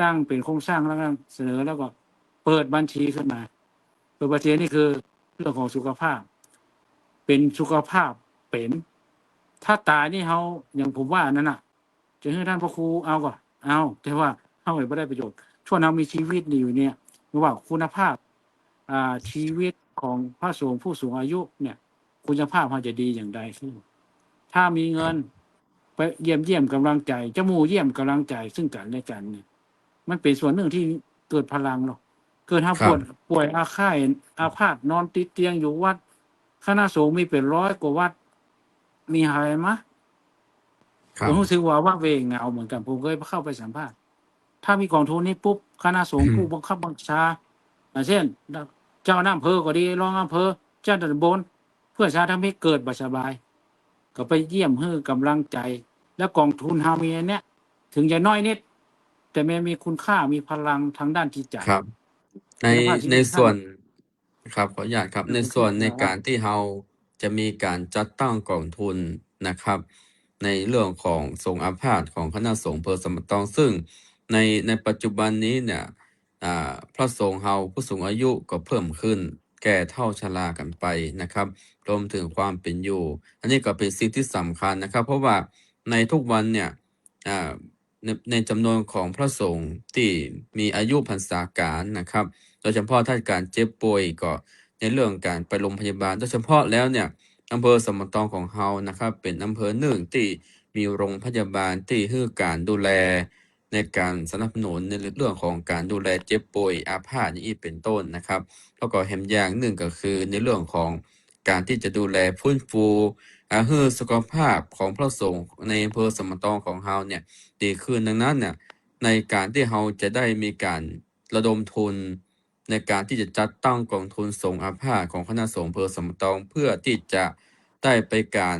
ตั้งเป็นโครงสร้างแล้วก็เสนอแล้วก็เปิดบัญชีขึ้นมาเปิดบัญชีนี่คือเรื่องของสุขภาพ เป็นสุขภาพเป็น ถ้าตายนี่เขาอย่างผมว่านั่นน่ะ จะให้ท่านพระครูเอาก็เอาแต่ว่าเขาไม่ได้ประโยชน์ช่วงเรามีชีวิตอยู่เนี่ยว่าคุณภาพชีวิตของพระสงฆ์ผู้สูงอายุเนี่ย คุณภาพเขาจะดีอย่างใดขึ้นถ้ามีเงินไปเยี่ยมกำลังใจจะหมู่เยี่ยมกำลังใจซึ่งกันและกันเนี่ย มันเป็นส่วนหนึ่งที่เกิดพลังเนาะเกิดถ้า
ครับ
ป่วยอาพาธนอนติดเตียงอยู่วัดคณะสงฆ์มีเป็น100 กว่าวัด มีอะไรมะ
ครั
ผ
บ
มรู้สึกว่าเวงเหงาเหมือนกันผมเคยเข้าไปสัมภาษณ์ถ้ามีกองทุนนี้ปุ๊บคณะสงฆ์ผู้บังคับบัญชาเช่น เจ้าหน้าอำเภอก็ดีรองอำเภอเจ้าตำบลเพื่อชาทำให้เกิดบัสบาย ก็ไปเยี่ยมให้กำลังใจ แล้วกองทุนเฮามีอันเนี้ยถึงจะน้อยนิด แต่มันมีคุณค่ามีพลังทางด้านจิตใจ
ครับ ใน
คุณภาพชี
ใน
วิต
ส่ว
ท่าน
น ครับ ขออนุญาตครับ ในส่วนในการที่เรา จะมีการจัดตั้งกองทุนนะครับ ในเรื่องของสงฆ์อาพาธของคณะสงฆ์อำเภอสมะตองซึ่งในปัจจุบันนี้เนี่ยพระสงฆ์เฮาผู้สูงอายุก็เพิ่มขึ้นแก่เฒ่าชรากันไปนะครับรวมถึงความเป็นอยู่ อันนี้ก็เป็นสิ่งที่สำคัญนะครับ เพราะว่าในทุกวันเนี่ยในจำนวนของพระสงฆ์ที่มีอายุพรรษาการนะครับ โดยเฉพาะถ้าการเจ็บป่วยก็ในเรื่องการไปโรงพยาบาลโดยเฉพาะแล้วเนี่ยอำเภอสมะตองของเฮานะครับ เป็นอำเภอหนึ่งที่มีโรงพยาบาลที่ให้การดูแลในการสนับสนุนในเรื่องของการดูแลเจ็บป่วยอาพาธอย่างนี้เป็นต้นนะครับ แล้วก็แถมอย่างหนึ่งก็คือในเรื่องของการที่จะดูแลฟื้นฟูให้สุขภาพของพระสงฆ์ในอำเภอสมะตองของเฮาเนี่ยดีขึ้นดังนั้นเนี่ยในการที่เฮาจะได้มีการระดมทุนในการที่จะจัดตั้งกองทุนสงฆ์อาพาธของคณะสงฆ์อำเภอสมะตองเพื่อที่จะได้ไปการ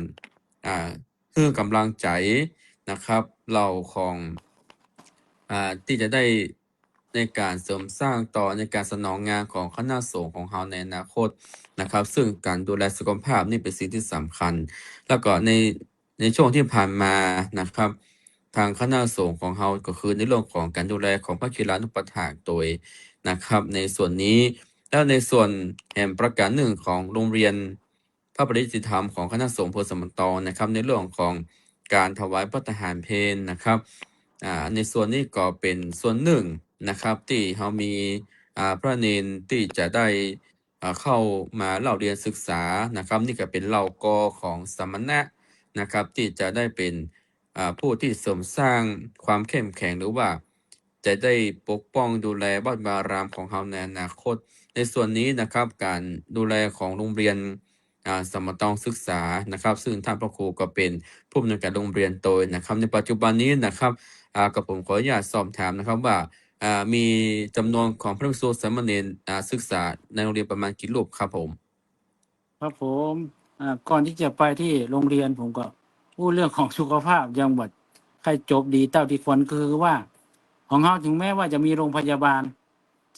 ให้กำลังใจนะครับเราของที่จะได้ในการเสริมสร้างต่อในการสนองงานของคณะสงฆ์ของเฮาในอนาคตนะครับ ซึ่งการดูแลสุขภาพนี่เป็นสิ่งที่สำคัญ แล้วก็ในช่วงที่ผ่านมานะครับ ทางคณะสงฆ์ของเฮาก็คือในเรื่องของการดูแลของพระคีรานุปัฏฐากโดยนะครับ ในส่วนนี้แล้วในส่วนแห่งประการหนึ่งของโรงเรียนพระปริยติธรรมของคณะสงฆ์อำเภอสมะตองนะครับ ในเรื่องของการถวายพระทหารเพลนะครับในส่วนนี้ก็เป็นส่วนหนึ่งนะครับที่เฮามีพระเนนที่จะได้เข้ามาเล่าเรียนศึกษานะครับนี่ก็เป็นเหล่ากอของสมณะนะครับที่จะได้เป็นผู้ที่เสริมสร้างความเข้มแข็งหรือว่าจะได้ปกป้องดูแลวัดวารามของเฮาในอนาคตในส่วนนี้นะครับการดูแลของโรงเรียนสมะตองศึกษานะครับซึ่งท่านพระครูก็เป็นผู้อำนวยการโรงเรียนโดยนะครับในปัจจุบันนี้นะครับกับผมขออนุญาตสอบถามนะครับว่ามีจำนวนของพระภิกษุสามเณรศึกษาในโรงเรียนประมาณกี่รูปครับผม
ครับผมก่อนที่จะไปที่โรงเรียนผมก็พูดเรื่องของสุขภาพยังบัดใครจบดีเต้าที่ควรคือว่า ของเราถึงแม้ว่าจะมีโรงพยาบาล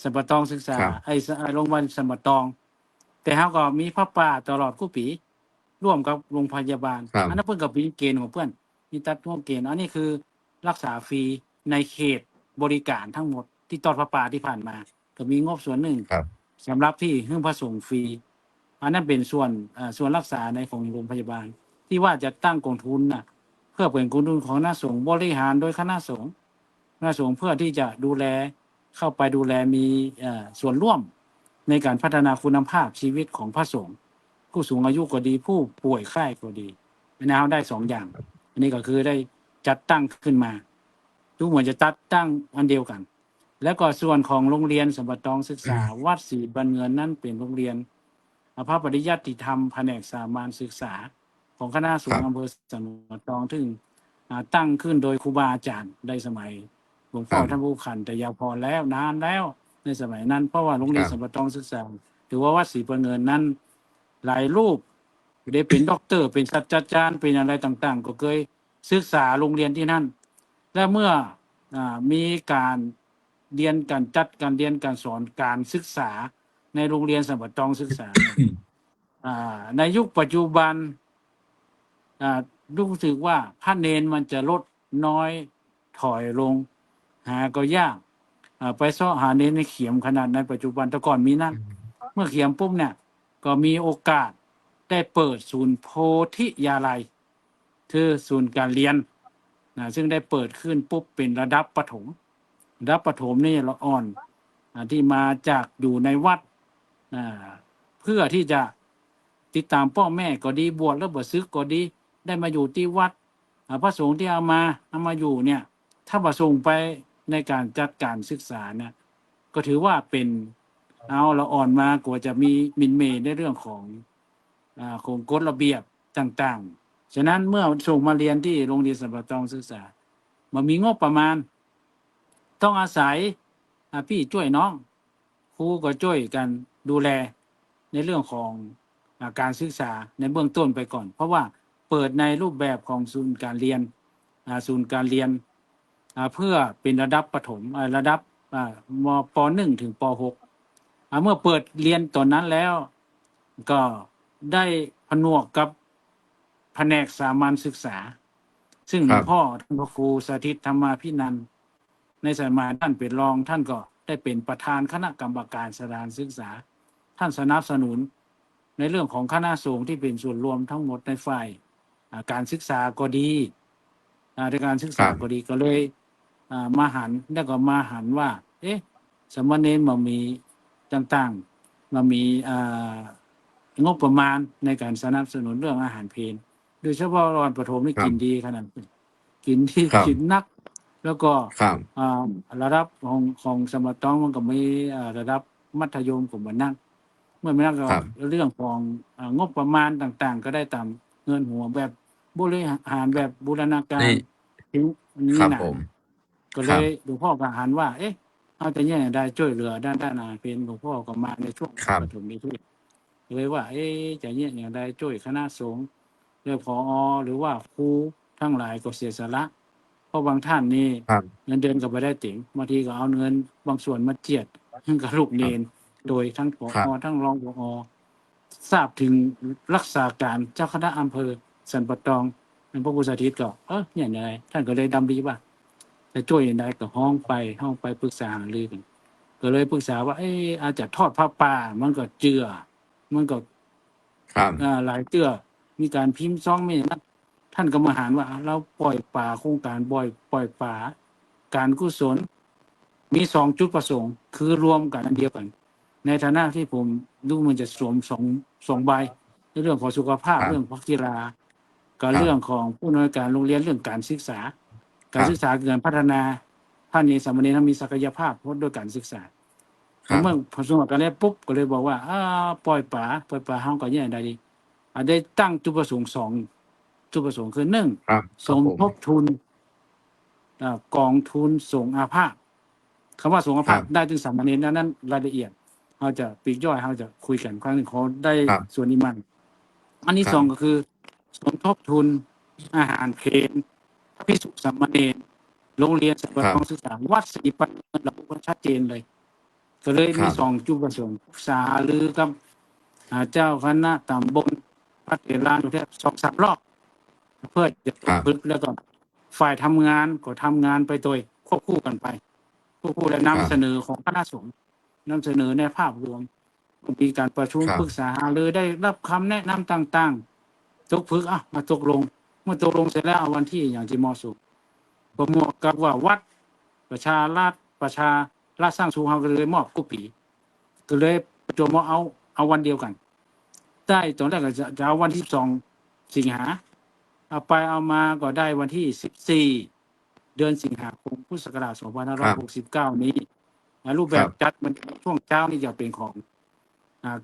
สมปตองศึกษา
ครับ
โรงพยาบาลสมปตอง แต่เราก็มีพระป่าตลอดกู้ปีร่วมกับโรงพยาบาล
ครับ
อันนั้นเพื่อนกับมีเกณฑ์ของเพื่อนมีตัดร่วมเกณฑ์อันนี้คือรักษาฟรีในเขตบริการทั้งหมดที่ตอดพระป่าที่ผ่านมาก็มีงบส่วนหนึ่ง
ครับ
สำหรับที่ให้พระสงฆ์ฟรีอันนั้นเป็นส่วนรักษาในของโรงพยาบาล ที่ว่าจะตั้งกองทุนน่ะเพื่อเป็นกองทุนของคณะสงฆ์บริหารโดยคณะสงฆ์เพื่อที่จะดูแลเข้าไปดูแลมีส่วนร่วมในการพัฒนาคุณภาพชีวิตของพระสงฆ์ผู้สูงอายุก็ดีผู้ป่วยไข้ก็ดีนะเราได้2อย่างอันนี้ก็คือได้จัดตั้งขึ้นมาทุกเหมือนจะจัดตั้งอันเดียวกัน แล้วก็ส่วนของโรงเรียนสมบัติตองศึกษาวัดศรีบันเงินนั่นเป็นโรงเรียนพระปริยัติธรรมแผนกสามัญศึกษาของคณะสงฆ์อำเภอสมบัติตองซึ่งตั้งขึ้นโดยครูบาอาจารย์ได้สมัยหลวงพ่อท่านผู้ขันแต่ยาวพอแล้วนานแล้วในสมัยนั้นเพราะว่าโรงเรียนสมบัติตองศึกษาถือว่าวัดศรีบันเงินนั้นหลายรูปได้เป็นด็อกเตอร์เป็นศาสตราจารย์เป็นอะไรต่างๆก็เคยศึกษาโรงเรียนที่นั่นและเมื่อมีการเรียนการจัดการเรียนการสอนการศึกษาในโรงเรียนสมบัติตองศึกษาในยุคปัจจุบันรู้สึกว่าพระเนนมันจะลดน้อยถอยลงหาก็ยากไปเสาะหาเนนในเขียมขนาดในปัจจุบันแต่ก่อนมีนั่นเมื่อเขียมปุ๊บเนี่ยก็มีโอกาสได้เปิดศูนย์โพธิยาลัยคือศูนย์การเรียนซึ่งได้เปิดขึ้นปุ๊บเป็นระดับประถมนี่ละอ่อนที่มาจากอยู่ในวัดเพื่อที่จะติดตามพ่อแม่ก็ดีบวชแล้วบวชซึกก็ดีได้มาอยู่ที่วัดพระสงฆ์ที่เอามาอยู่เนี่ยถ้าประสงค์ไปในการจัดการศึกษาเนี่ยก็ถือว่าเป็นเอาละอ่อนมากว่าจะมีมินเมในเรื่องของกฎระเบียบต่างๆฉะนั้นเมื่อส่งมาเรียนที่โรงเรียนสมบัติตองศึกษามันมีงบประมาณต้องอาศัยพี่ช่วยน้องครูก็ช่วยกันดูแลในเรื่องของการศึกษาในเบื้องต้นไปก่อนเพราะว่าเปิดในรูปแบบของศูนย์การเรียนเพื่อเป็นระดับประถมระดับมป .1 ถึงป .6 เมื่อเปิดเรียนตอนนั้นแล้วก็ได้ ผนวกกับแผนกสามัญศึกษา ซึ่งห
ค
ลว
รั
ง
บ
พ่อท่านพระครูสาธิตธรรมาภินันท์ในสมัยท่านเป็นรองท่านก็ได้เป็นประธานคณะกรรมการสถานศึกษา ท่านสนับสนุนในเรื่องของคณะสงฆ์ที่เป็นส่วนรวมทั้งหมดในฝ่ายการศึกษาก็ดีในการศึก
ค
ษา
รับ
ก็ดีก็เลยมาหันแล้วก็มาหันว่า เอ๊ะสามเณรมามีต่างๆมามีงบประมาณในการสนับสนุนเรื่องอาหารเพลโดยเฉพาะรอนประถมนี่
ครั
กิ
บ
นดีขนาดนั้นกินดี
ครับ
กินนัก แล้วก็
ครับ
ระดับของสมตองมันก็มีระดับมัธยมก็บ่นักเมื่อไม่นักก็
ครับ
เรื่องของงบประมาณต่างๆ ก็ได้ตามเงินหัวแบบบริหารแบบบูรณาการ
นี่
ถึงนี้
ครับ
น่ะ
ผม
ก็
ค
เล
รับ
ยหลวงพ่อก็หันว่า เอ๊ะเอาแต่เนี่ยได้ช่วยเหลือด้านอาหารเพลหลวงพ่อก็มาในช่วง
ครับ
ปฐมนิเทศเลยว่า เอ๊ะจะเนี่ยอย่างใดช่วยคณะสงฆ์หรือผอหรือว่าครูทั้งหลายก็เสียสละ เพราะบางท่านนี่
ครับ
เงินเดือนก็บ่ได้เต็มบางทีก็เอาเงินบางส่วนมาเจียดกับลูกเนนโดยทั้งผ
ครั
อบ ทั้งรองผอทราบถึงรักษาการเจ้าคณะอำเภอสันปะตองท่านพระครูสาธิตก็เนี่ยไงท่านก็เลยดำริว่าจะช่วยอย่างไรก็ห้องไปปรึกษาหารือกันก็เลยปรึกษาว่าอาจจะทอดผ้าป่ามันก็เจือมันก็
ครับ
หลายเจือมีการพิมพ์ซ่องไม่นะท่านก็มาหารว่าเราปล่อยป่าโครงการปล่อยป่าการกุศลมี2จุดประสงค์คือรวมกันอันเดียวกัน ในฐานะที่ผมดูมันจะสวมสองใบในเรื่องของสุขภาพ
ครับ
เรื่องของกีฬากับ
ครับ
เรื่องของผู้อำนวยการโรงเรียนเรื่องการศึกษา
ค
การ
รับ
ศึกษาคือการพัฒนาท่านนี้สามเณรมีศักยภาพเพราะด้วยการศึกษา
ครับ
เมื่อพอสมัครกันแล้วปุ๊บก็เลยบอกว่าปล่อยป่าเฮาก็แย่ได้ดีได้ตั้งจุดประสงค์2จุดประสงค์คือ1
ครับ
สมทบทุนกองทุนสงฆ์อาภาพคำว่าสงฆ์อาภาพ
ครับ
ได้ถึงสามเณรนั้นรายละเอียดเราจะปลีกย่อยเราจะคุยกันครั้งหนึ่งเขาได้
ครับ
ส่วนนี้มันอันที่
ครับ
สองก็คือสมทบทุนอาหารเพลพระภิกษุสามเณรโรงเรียนสถาบัน
ครับ
การศึกษาวัดศรีปัญญาระบุไว้ชัดเจนเลย ก็เลย
ครั
มี
บ
2จุดประสงค์ปรึกษาหรือกับเจ้าคณะตำบลพระเถรานุเทศ2-3 รอบ เพื่อจะ
ครับ
ฝึกแล้วก็ฝ่ายทำงานก็ทำงานไปโดยควบคู่กันไปควบคู่และ
ครับ
นำเสนอของคณะสงฆ์นำเสนอในภาพรวมมีการประชุม
ครับ
ปรึกษาหารือได้รับคำแนะนำต่างๆตกผึกมาตกลง เมื่อตกลงเสร็จแล้วเอาวันที่อย่างที่เหมาะสมประมวลกับว่าวัดประชาราชสร้างสูงเฮาก็เลยมอบกุฏิก็เลยประจวบมาเอาวันเดียวกันได้ตอนแรกก็จะเอาวันที่2 สิงหาเอาไปเอามาก็ได้วันที่14 เดือนสิงหาคมพุทธศักราช 2569 นี้รูปแบบจัดมันช่วงเช้านี่จะเป็นของ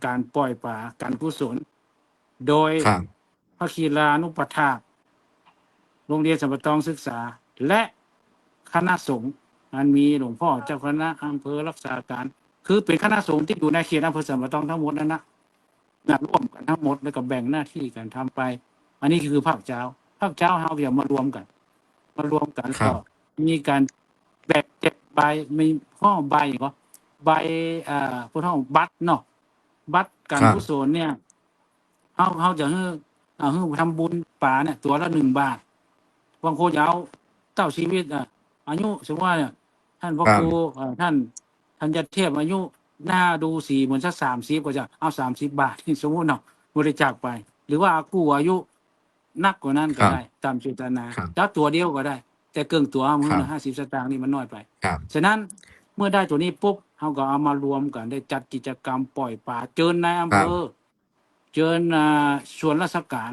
การปล่อยป่าการกุศลโดย
ครับ
พระคีรานุปถากโรงเรียนสัมปตองศึกษา และคณะสงฆ์อันมีหลวงพ่อเจ้าคณะอำเภอรักษาการ คือเป็นคณะสงฆ์ที่อยู่ในเขตอำเภอสัมปตองทั้งหมดนั่นนะร่วมกันทั้งหมดแล้วก็แบ่งหน้าที่กันทำไป อันนี้คือภาคเจ้าเฮาอย่ามารวมกัน
ครั
ก็
บ
มีการแบ่ง7 ใบมีข้อใบก็ใบผู้ท่องบัตรเนาะบัตรการ
ครับ
กุศลเนี่ยเฮาจะให้ทำบุญป่าเนี่ยตัวละ1 บาทบางคนจะเอาเต้าชีวิตอายุสมมติว่าเนี่ยท่านพระ
ครับ
ครูท่านจะเทียบอายุหน้าดูสีเหมือนสัก30ก็จะเอา30 บาทสมมุติเนาะบริจาคไป หรือว่ากู้อายุนักกว่านั้นก็
ครับ
ได้ตามเจตนา
ครับ
จักตัวเดียวก็ได้ แต่เกินตัวมื้อ
ครั
ละ
บ
50 สตางค์นี่มันน้อยไป
ครับ
ฉะนั้นเมื่อได้ตัวนี้ปุ๊บเราก็เอามารวมกันได้จัดกิจกรรมปล่อยป่าเชิญนายอำเภอเชิญส่วนราชการ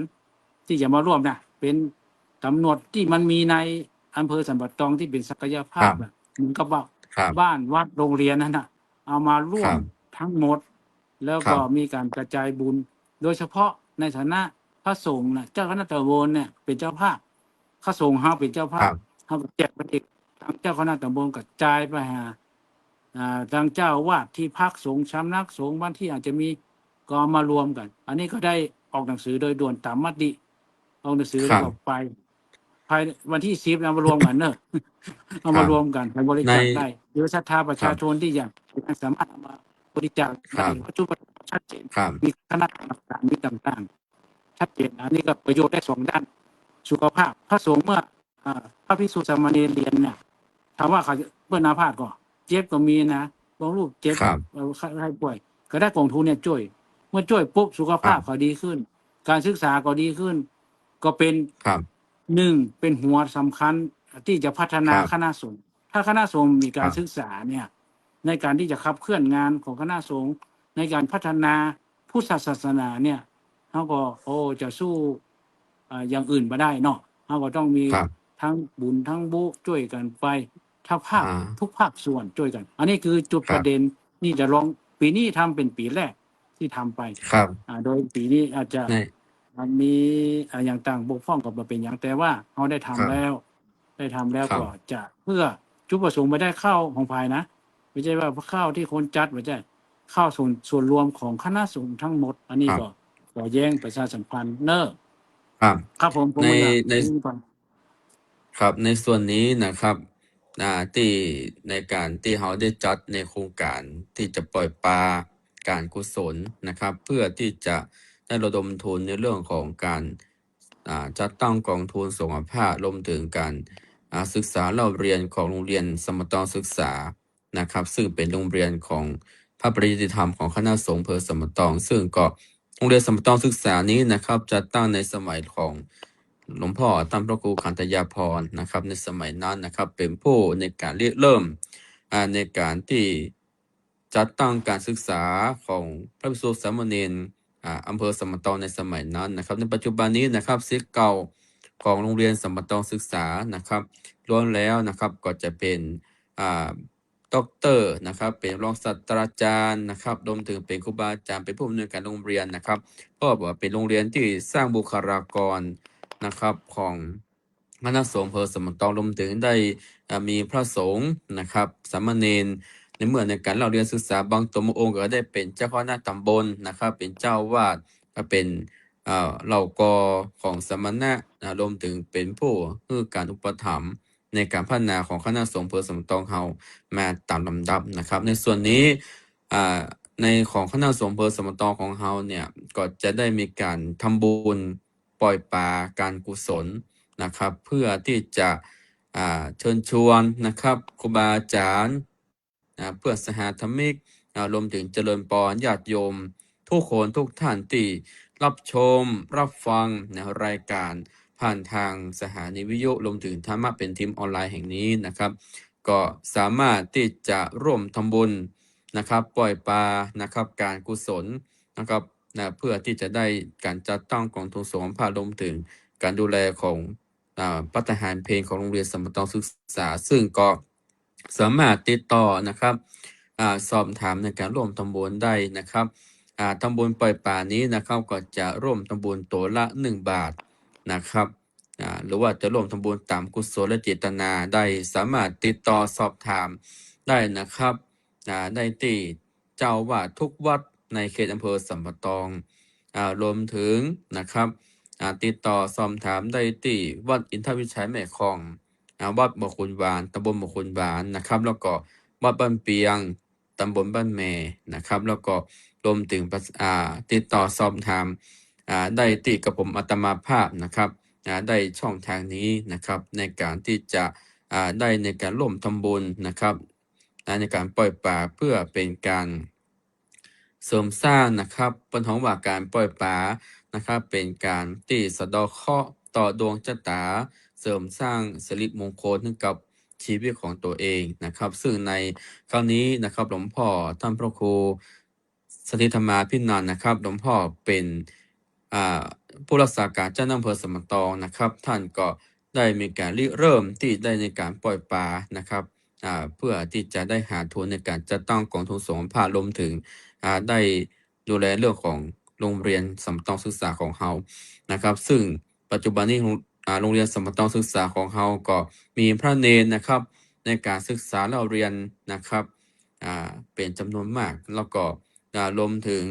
ที่จะมาร่วมนะเป็นกำหนดที่มันมีในอำเภอสันปะตองที่เป็นศักยภาพเหมือนกับว่า
ครับ
บ้านวัดโรงเรียนนั่นน่ะเอามาร่วม
ครับ
ทั้งหมด แล้ว
ครั
ก็
บ
มีการกระจายบุญ โดยเฉพาะในฐานะพระสงฆ์นะเจ้าคณะตำบลเนี่ยเป็นเจ้าภาพพระสงฆ์เฮาเป็นเจ้า
ค
ภา
รั
พ
บ
เฮาก็แจกไปอีกทางเจ้าคณะตำบลกระจายไปหาทางเจ้าอาวาดที่พักสงฆ์สำนักสงฆ์บ้านที่อาจจะมีก็เอามารวมกัน อันนี้ก็ได้ออกหนังสือโดยด่วนตามมติออกหนังสือ
ค
แล้
รั
ว
บ
ก็ไปภายวันที่10เอามารวมกันเนอะ เอามารวมกันไปบริจาค
ใน
ได้หรือศรัทธาประชา
ครับ
ชนที่อยากสามารถเอามาบริจาค
ครั
ได้
บ
ปัจจุบันชัดเจน
ครับ
มีคณะกรรมการมีต่าง ชัดเจนอันนี้ก็ประโยชน์ได้2 ด้านสุขภาพพระสงฆ์เมื่อพระภิกษุสามเณรเรียนเนี่ยถามว่าเขาเมื่ออาพาธก็เจ็บก็มีนะบางรูปเจ็บ
ครับ
ใครป่วยก็ได้กองทุนเนี่ยช่วย เมื่อช่วยปุ๊บสุข
ครั
ภาพ
บ
เขาดีขึ้น การศึกษาก็ดีขึ้น ก็เป็น
ครับ
เป็นหัวสำคัญที่จะพัฒ
ค
นา
รับ
คณะสงฆ์ถ้าคณะสงฆ์มี
ค
การ
รับ
ศึกษาเนี่ยในการที่จะขับเคลื่อนงานของคณะสงฆ์ในการพัฒนาพุทธศาสนาเนี่ยเขาก็จะสู้อย่างอื่นมาได้เนาะเขาก็ต้องมี
ครับ
ทั้งบุญทั้งบุช่วยกันไปทั้งภาค
อ่า
ทุกภาคส่วนช่วยกัน อันนี้คือจุด
ค
ป
รับ
ระเด็นนี่จะลองปีนี้ทำเป็นปีแรกที่ทำไป
ครับ
โดยปีนี้อาจจะ
ใน
มันมีอย่างต่างบกพร่องกับบ่เป็นอย่างแต่ว่าเขาได้
ครั
ทำ
บ
แล้ว ได้ทำแล้ว
ครับ
ก็จะเพื่อจุดประสงค์ไม่ได้เข้าของภายนะไม่ใช่ว่าเข้าที่คนจัดไม่ใช่เข้าส่วนรวมของคณะสงฆ์ทั้งหมด อันนี้
ครับ
ก็ขอแย้งประชาสัมพันธ์เนอะ
ครับ
ครับผม
ใน
ก็อยาก
ใน
รู้ก่อน
ครับในส่วนนี้นะครับที่ในการที่เขาได้จัดในโครงการที่จะปล่อยปลาการกุศลนะครับ เพื่อที่จะได้ระดมทุนในเรื่องของการจัดตั้งกองทุนสงฆ์ภาพรวมถึงการศึกษาเล่าเรียนของโรงเรียนสมตองศึกษานะครับ ซึ่งเป็นโรงเรียนของพระปริยติธรรมของคณะสงฆ์อำเภอสมตอง ซึ่งก็โรงเรียนสมตองศึกษานี้นะครับจัดตั้งในสมัยของหลวงพ่อตั้งพระครูขันธยาภรณ์นะครับ ในสมัยนั้นนะครับ เป็นผู้ในการเริ่มในการที่จัดตั้งการศึกษาของพระภิกษุสามเณรอำเภอสมตองในสมัยนั้นนะครับ ในปัจจุบันนี้นะครับศิษย์เก่าของโรงเรียนสมตองศึกษานะครับล้วนแล้วนะครับก็จะเป็นด็อกเตอร์นะครับเป็นรองศาสตราจารย์นะครับรวมถึงเป็นครูบาอาจารย์เป็นผู้อำนวยการโรงเรียนนะครับก็บอกว่าเป็นโรงเรียนที่สร้างบุคลากรนะครับของคณะสงฆ์อำเภอสมตองรวมถึงได้มีพระสงฆ์นะครับสามเณรในเมื่อในการเราเรียนศึกษาบางตัวองค์ก็ได้เป็นเจ้าคณะตำบลนะครับเป็นเจ้าวาดก็เป็นเหล่ากอของสมณะรวมถึงเป็นผู้คือการอุปถัมภ์ในการพัฒนาของคณะสงฆ์อำเภอสมตองเฮามาตามลำดับนะครับ ในส่วนนี้ในของคณะสงฆ์อำเภอสมตองของเฮาเนี่ยก็จะได้มีการทำบุญปล่อยปลาการกุศลนะครับ เพื่อที่จะเชิญชวนนะครับครูบาอาจารย์เพื่อสหธรรมิกรวมถึงเจริญปรญาติโยมทุกคนทุกท่านที่รับชมรับฟังรายการผ่านทางสถานีวิทยุรวมถึงธรรมะเป็นทีมออนไลน์แห่งนี้นะครับ ก็สามารถที่จะร่วมทำบุญนะครับปล่อยปลานะครับการกุศลนะครับเพื่อที่จะได้การจัดตั้งกองทุนสงฆ์ภาพรวมถึงการดูแลของภัตตาหารเพลงของโรงเรียนสมตองศึกษา ซึ่งก็สามารถติดต่อนะครับสอบถามในการร่วมทำบุญได้นะครับทำบุญปล่อยปลานี้นะครับก็จะร่วมทำบุญตัวละ1 บาทนะครับหรือว่าจะร่วมทำบุญตามกุศลและเจตนาได้สามารถติดต่อสอบถามได้นะครับได้ที่เจ้าอาวาสทุกวัดในเขตอำเภอสัมปะตองรวมถึงนะครับติดต่อสอบถามได้ที่วัดอินทวิชัยแม่คองวัดบ่อขุนหวานตำบลบ่อขุนหวานนะครับ แล้วก็วัดบ้านเปียงตำบลบ้านแม่นะครับ แล้วก็รวมถึงติดต่อสอบถามได้ที่กับผมอาตมาภาพนะครับได้ช่องทางนี้นะครับในการที่จะได้ในการร่วมทำบุญนะครับในการปล่อยปลาเพื่อเป็นการเสริมสร้างนะครับปัญหาว่าการปล่อยปลานะครับเป็นการที่สะเดาะเคราะห์ต่อดวงชะตาเสริมสร้างสิริมงคลให้กับชีวิตของตัวเองนะครับ ซึ่งในครั้งนี้นะครับหลวงพ่อท่านพระครูสถิตธรรมาภินันท์นะครับหลวงพ่อเป็นผู้รักษาการเจ้าอำเภอสมตองนะครับ ท่านก็ได้มีการเริ่มที่ได้ในการปล่อยปลานะครับเพื่อที่จะได้หาทุนในการจัดตั้งกองทุนสงฆ์ภาพรวมถึงได้ดูแลเรื่องของโรงเรียนสมตองศึกษาของเฮานะครับ ซึ่งปัจจุบันนี้โรงเรียนสมตองศึกษาของเฮาก็มีพระเนรนะครับในการศึกษาเล่าเรียนนะครับเป็นจำนวนมากแล้วก็รวมถึง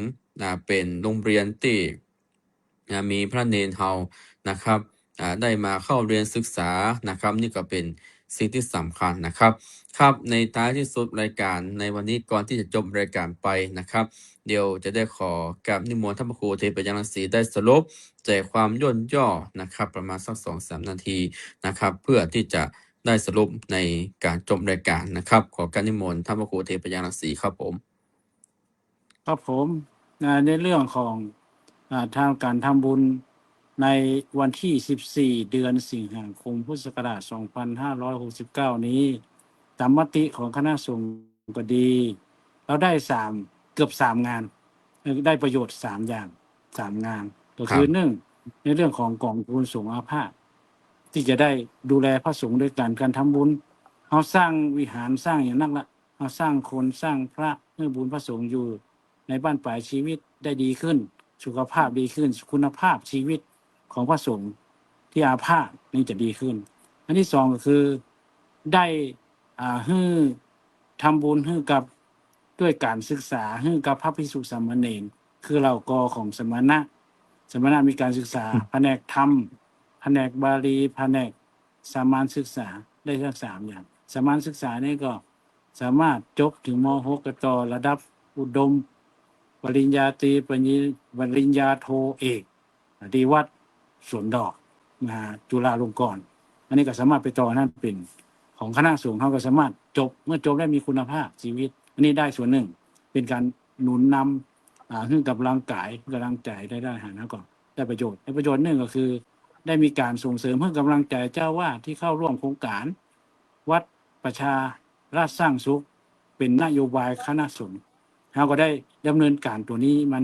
เป็นโรงเรียนที่มีพระเนรเฮานะครับได้มาเข้าเรียนศึกษานะครับนี่ก็เป็น สิ่งที่สำคัญนะครับครับในท้ายที่สุดรายการในวันนี้ก่อนที่จะจบรายการไปนะครับเดี๋ยวจะได้ขอกราบนิมนต์ท่านพระครูเทพยังรังสีได้สรุปใจความย่นย่อนะครับประมาณสัก 2-3 นาทีนะครับเพื่อที่จะได้สรุปในการจบรายการนะครับขอการนิมนต์ท่านพระครูเทพยังรังสีครับผม
ครับผมในเรื่องของทางการทำบุญในวันที่ 14 เดือนสิงหาคม พุทธศักราช 2569 นี้ตามมติของคณะสงฆ์ก็ดี เราได้เกือบ 3 งาน ได้ประโยชน์ 3 อย่าง 3 งาน ก็คือ1ในเรื่องของกองทุนสงฆ์อาพาธที่จะได้ดูแลพระสงฆ์ด้วยการทำบุญเราสร้างวิหารสร้างอย่างนั้นละเราสร้างคนสร้างพระเพื่อบุญพระสงฆ์อยู่ในบ้านปลายชีวิตได้ดีขึ้น สุขภาพดีขึ้น คุณภาพชีวิตของพระสงฆ์ที่อาพาธนี่จะดีขึ้น อันที่สองก็คือได้ให้ทำบุญให้กับด้วยการศึกษาให้กับพระภิกษุสามเณรคือเหล่ากอของสมณะมีการศึกษาแผนกธรรมแผนกบาลีแผนกสามัญศึกษาได้ทั้ง3 อย่างสามัญศึกษานี่ก็สามารถจบถึงม.6 ก็ต่อระดับอุดมปริญญาตรีปริญญาโทเอกที่วัดสวนดอกจุฬาลงกรณ์อันนี้ก็สามารถไปต่อนั่นเป็นของคณะสงฆ์เขาก็สามารถจบเมื่อจบได้มีคุณภาพชีวิตอันนี้ได้ส่วนหนึ่งเป็นการหนุนนำขึ้นกับร่างกายกำลังใจได้หานะก่อนได้ประโยชน์หนึ่งก็คือได้มีการส่งเสริมเพื่อกำลังใจเจ้าวาดที่เข้าร่วมโครงการวัดประชาราชสร้างสุขเป็นนโยบายคณะสงฆ์เราก็ได้ดำเนินการตัวนี้มัน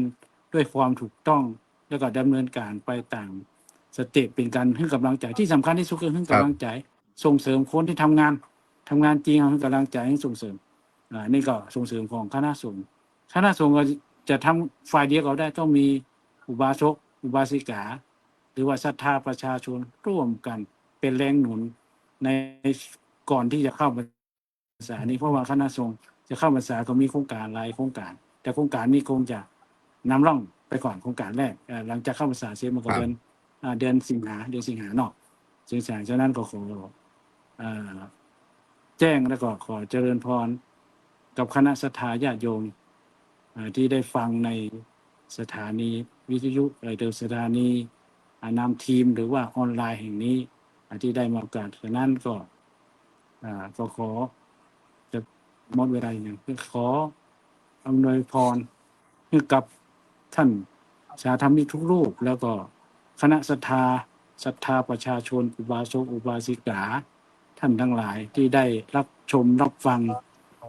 ด้วยความถูกต้องแล้วก็ดำเนินการไปตามสเต็ปเป็นการให้กำลังใจที่สำคัญที่สุดคือให้กำลังใจส่งเสริมคนที่ทำงานจริงให้กำลังใจให้ส่งเสริมนี่ก็ส่งเสริมของคณะสงฆ์ก็จะทำฝ่ายเดียวก็ได้ต้องมีอุบาสกอุบาสิกาหรือว่าศรัทธาประชาชนร่วมกันเป็นแรงหนุนในก่อนที่จะเข้าพรรษานี้เพราะว่าคณะสงฆ์จะเข้าพรรษาก็มีโครงการหลายโครงการแต่โครงการนี้คงจะนำร่องไปก่อนโครงการแรกหลังจากเข้าพรรษาเสร็จมันก็เดือนสิงหาเนาะซึ่งฉะนั้นก็ขอแจ้งแล้วก็ขอเจริญพรกับคณะศรัทธาญาติโยมที่ได้ฟังในสถานีวิทยุเดิมสถานีนำทีมหรือว่าออนไลน์แห่งนี้ที่ได้มาโอกาสฉะนั้นก็ขอจะหมดเวลาอย่างขออำนวยพรให้กับท่านสาธมิกทุกรูปแล้วก็คณะศรัทธาประชาชนอุบาสกอุบาสิกาท่านทั้งหลายที่ได้รับชมรับฟัง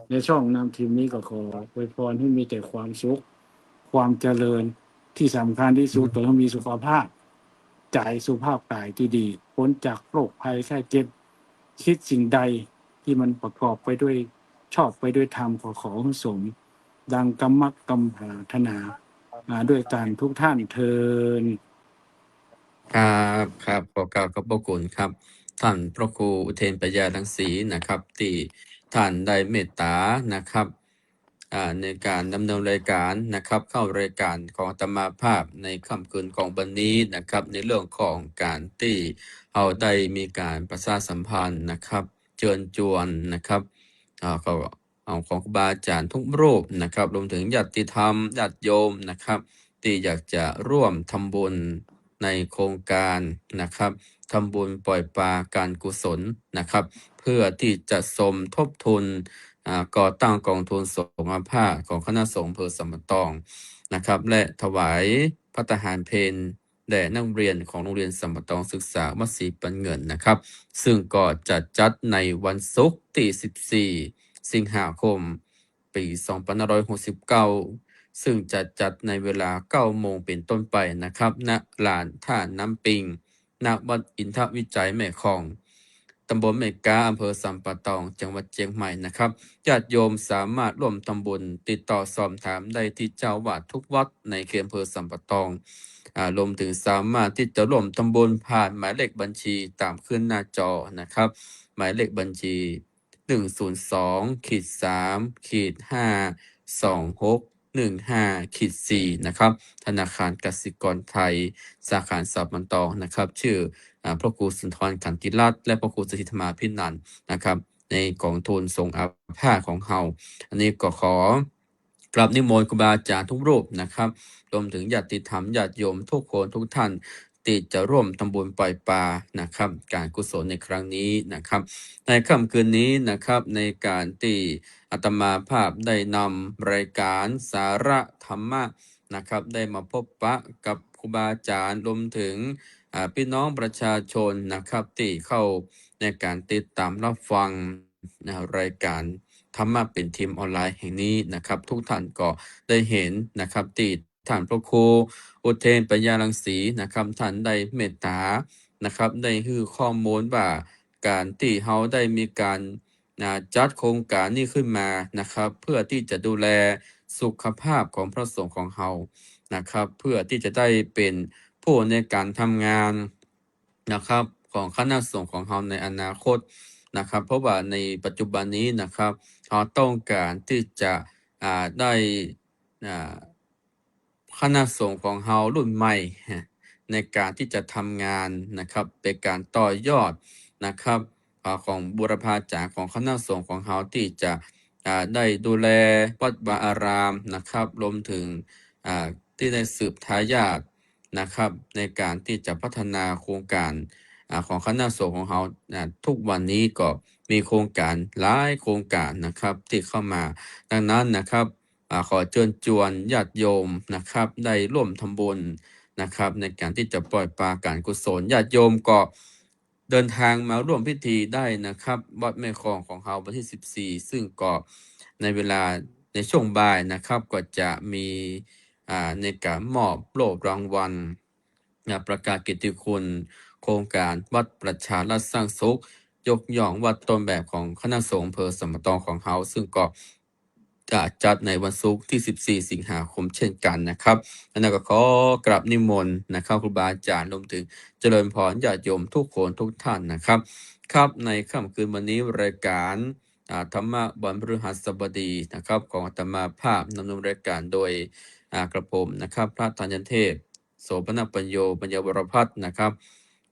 ในช่องนำทีมนี้ก็ขออวยพรให้มีแต่ความสุขความเจริญที่สำคัญที่สุดก็ต้องมีสุขภาพใจสุขภาพกายที่ดีพ้นจากโรคภัยไข้เจ็บคิดสิ่งใดที่มันประกอบไปด้วยชอบไปด้วยธรรมขอสมดังกำมักกำปรารถนาด้วยการทุกท่านเทิน
ครับขอกล่าวขอบพระคุณครับท่านพระครูอุเทนปัญญารังสีนะครับที่ท่านได้เมตตานะครับในการดำเนินรายการนะครับเข้ารายการของอาตมาภาพในค่ำคืนของวันนี้นะครับในเรื่องของการที่เราได้มีการประชาสัมพันธ์นะครับเชิญชวนนะครับเขาของครูบาอาจารย์ทุกรูปนะครับรวมถึงญาติธรรมญาติโยมนะครับที่อยากจะร่วมทำบุญในโครงการนะครับทำบุญปล่อยปลาการกุศลนะครับเพื่อที่จะสมทบทุนก่อตั้งกองทุนสงฆ์อาพาธของคณะสงฆ์อำเภอสัมมะตองนะครับและถวายภัตตาหารเพลแด่นักเรียนของโรงเรียนสัมมะตองศึกษาวัดศรีปันเงินนะครับซึ่งก็จะจัดในวันศุกร์ที่ 14 สิงหาคม ปี 2569 ซึ่งจะจัดในเวลา 9 โมงเป็นต้นไปนะครับณลานท่าน้ำปิงณวัดอินทวิจัยแม่คองตำบลแม่กาอำเภอสัมปะตองจังหวัดเชียงใหม่นะครับญาติโยมสามารถร่วมทำบุญติดต่อสอบถามได้ที่เจ้าวาดทุกวัดในเขตอำเภอสัมปะตองรวมถึงสามารถที่จะร่วมทำบุญผ่านหมายเลขบัญชีตามขึ้นหน้าจอนะครับหมายเลขบัญชี102-3-526 15-4นะครับธนาคารกสิกรไทยสาขาสับมันตองนะครับชื่อพระครูสุนทรขันติรัตน์และพระครูสถิตมาพินันท์นะครับในกองทุนทรงอาภาษของเฮาอันนี้ก็ขอกราบนิมนต์ครูบาอาจารย์ทุกรูปนะครับรวมถึงญาติธรรมญาติโยมทุกคนทุกท่านที่จะร่วมทำบุญปล่อยปลานะครับการกุศลในครั้งนี้นะครับในค่ำคืนนี้นะครับในการที่อาตมาภาพได้นำรายการสาระธรรมะนะครับได้มาพบปะกับครูบาอาจารย์รวมถึงพี่น้องประชาชนนะครับที่เข้าในการติดตามรับฟังรายการธรรมะเป็นทีมออนไลน์แห่งนี้นะครับทุกท่านก็ได้เห็นนะครับที่ท่านพระครูอุเทนปัญญารังสีนะครับท่านได้เมตตานะครับได้ให้ข้อมูลว่าการที่เฮาได้มีการจัดโครงการนี้ขึ้นมานะครับเพื่อที่จะดูแลสุขภาพของพระสงฆ์ของเฮานะครับเพื่อที่จะได้เป็นผู้ในการทำงานนะครับของคณะสงฆ์ของเฮาในอนาคตนะครับเพราะว่าในปัจจุบันนี้นะครับเราต้องการที่จะได้คณะสงฆ์ของเฮารุ่นใหม่ในการที่จะทำงานนะครับเป็นการต่อยอดนะครับของบูรพาจารย์ของคณะสงฆ์ของเฮาที่จะได้ดูแลวัดวาอารามนะครับรวมถึงที่ได้สืบทายาทนะครับในการที่จะพัฒนาโครงการของคณะสงฆ์ของเฮาทุกวันนี้ก็มีโครงการหลายโครงการนะครับที่เข้ามาดังนั้นนะครับขอเชิญชวนญาติโยมนะครับได้ร่วมทำบุญนะครับในการที่จะปล่อยปลาการกุศลญาติโยมก็เดินทางมาร่วมพิธีได้นะครับวัดแม่คลองของเฮาวันที่14ซึ่งก็ในเวลาในช่วงบ่ายนะครับก็จะมีในการมอบโล่รางวัลประกาศเกียรติคุณโครงการวัดประชารัฐสร้างสุขยกย่องวัดต้นแบบของคณะสงฆ์อำเภอสัมมตองของเฮาซึ่งก็จะจัดในวันศุกร์ที่14สิงหาคมเช่นกันนะครับอันนั้นก็ขอกราบนิมนต์นะครับครูบาอาจารย์รวมถึงเจริญพรญาติโยมทุกคนทุกท่านนะครับครับในค่ำคืนวันนี้รายการธรรมะวันพฤหัสบดีนะครับของอาตมาภาพดำเนินรายการโดยกระผมนะครับพระธัญเทพโสพณปัญโยปัญญาวรพัฒน์นะครับ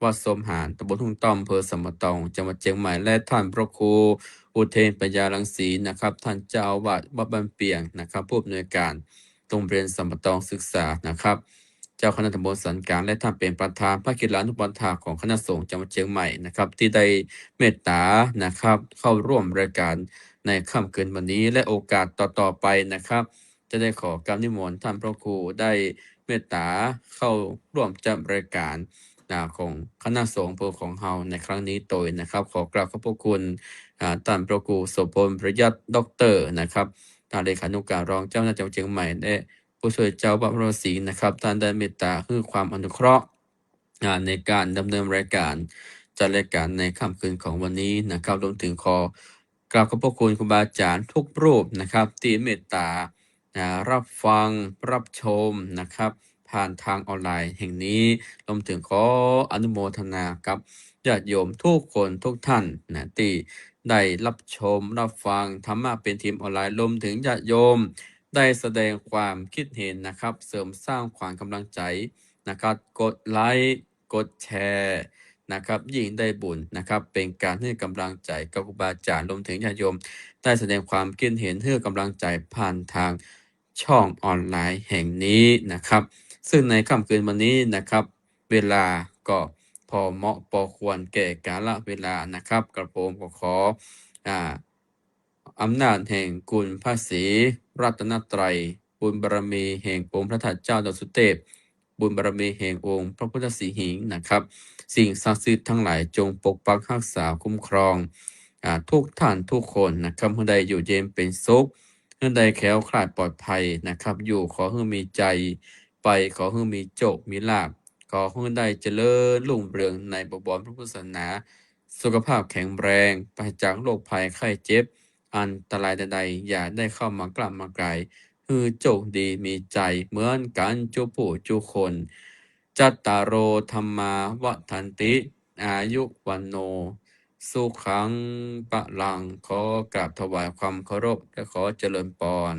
วัดสมหารตำบลทุ่งต้อมอำเภอสัมมตองจังหวัดเชียงใหม่และท่านพระครูอุเทนปัญญารังสีนะครับท่านเจ้าอาวาสวัดบ้านเปียงนะครับผู้อำนวยการโรงเรียนสัมมตองศึกษานะครับเจ้าคณะตำบลสันกลางและท่านเป็นประธานพระกิจลานุปถาของคณะสงฆ์จังหวัดเชียงใหม่นะครับที่ได้เมตตานะครับเข้าร่วมรายการในค่ำคืนวันนี้และโอกาสต่อๆไปนะครับจะได้ขอกราบนิมนต์ท่านพระครูได้เมตตาเข้าร่วมจัดรายการของคณะสงฆ์อำเภอของเฮาในครั้งนี้โดยนะครับขอกราบขอบพระคุณท่านพระครูโสพลประยัติด็อกเตอร์นะครับท่านเลขานุการรองเจ้าหน้าที่จังหวัดเชียงใหม่และผู้ช่วยเจ้าพระพรศรีนะครับท่านได้เมตตาให้ความอนุเคราะห์ในการดำเนินรายการจัดรายการในค่ำคืนของวันนี้นะครับรวมถึงขอกราบขอบพระคุณครูบาอาจารย์ทุกรูปนะครับที่เมตตารับฟังรับชมนะครับผ่านทางออนไลน์แห่งนี้รวมถึงขออนุโมทนากับญาติโยมทุกคนทุกท่านนะที่ได้รับชมรับฟังธรรมะเป็นทีมออนไลน์รวมถึงญาติโยมได้แสดงความคิดเห็นนะครับเสริมสร้างความกำลังใจนะครับกดไลค์กดแชร์นะครับยิ่งได้บุญนะครับเป็นการให้กำลังใจกับครูบาอาจารย์รวมถึงญาติโยมได้แสดงความคิดเห็นให้กำลังใจผ่านทางช่องออนไลน์แห่งนี้นะครับซึ่งในค่ำคืนวันนี้นะครับเวลาก็พอเหมาะพอควรแก่กาลเวลานะครับกระผมก็ขออำนาจแห่งกุลพระศรีรัตนตรัยบุญบารมีแห่งองค์พระธาตุเจ้าดอยสุเทพบุญบารมีแห่งองค์พระพุทธสีหิงนะครับสิ่งศักดิ์สิทธิ์ทั้งหลายจงปกปักรักษาคุ้มครองทุกท่านทุกคนนะครับเมื่อใดอยู่เย็นเป็นสุขเมื่อใดแคล้วคลาดปลอดภัยนะครับอยู่ขอให้มีใจไปขอให้มีโชคมีลาภขอให้ได้เจริญรุ่งเรืองในบวรพระพุทธศาสนาสุขภาพแข็งแรงปราศจากโรคภัยไข้เจ็บอันตรายใดๆอย่าได้เข้ามากล้ำมาไกลคือโชคดีมีใจเหมือนกันจุผู้จุคนจัตตารโอธรรมาวัฏันติอายุวันโนสุขังปะลังขอกราบถวายความเคารพและขอเจริญพร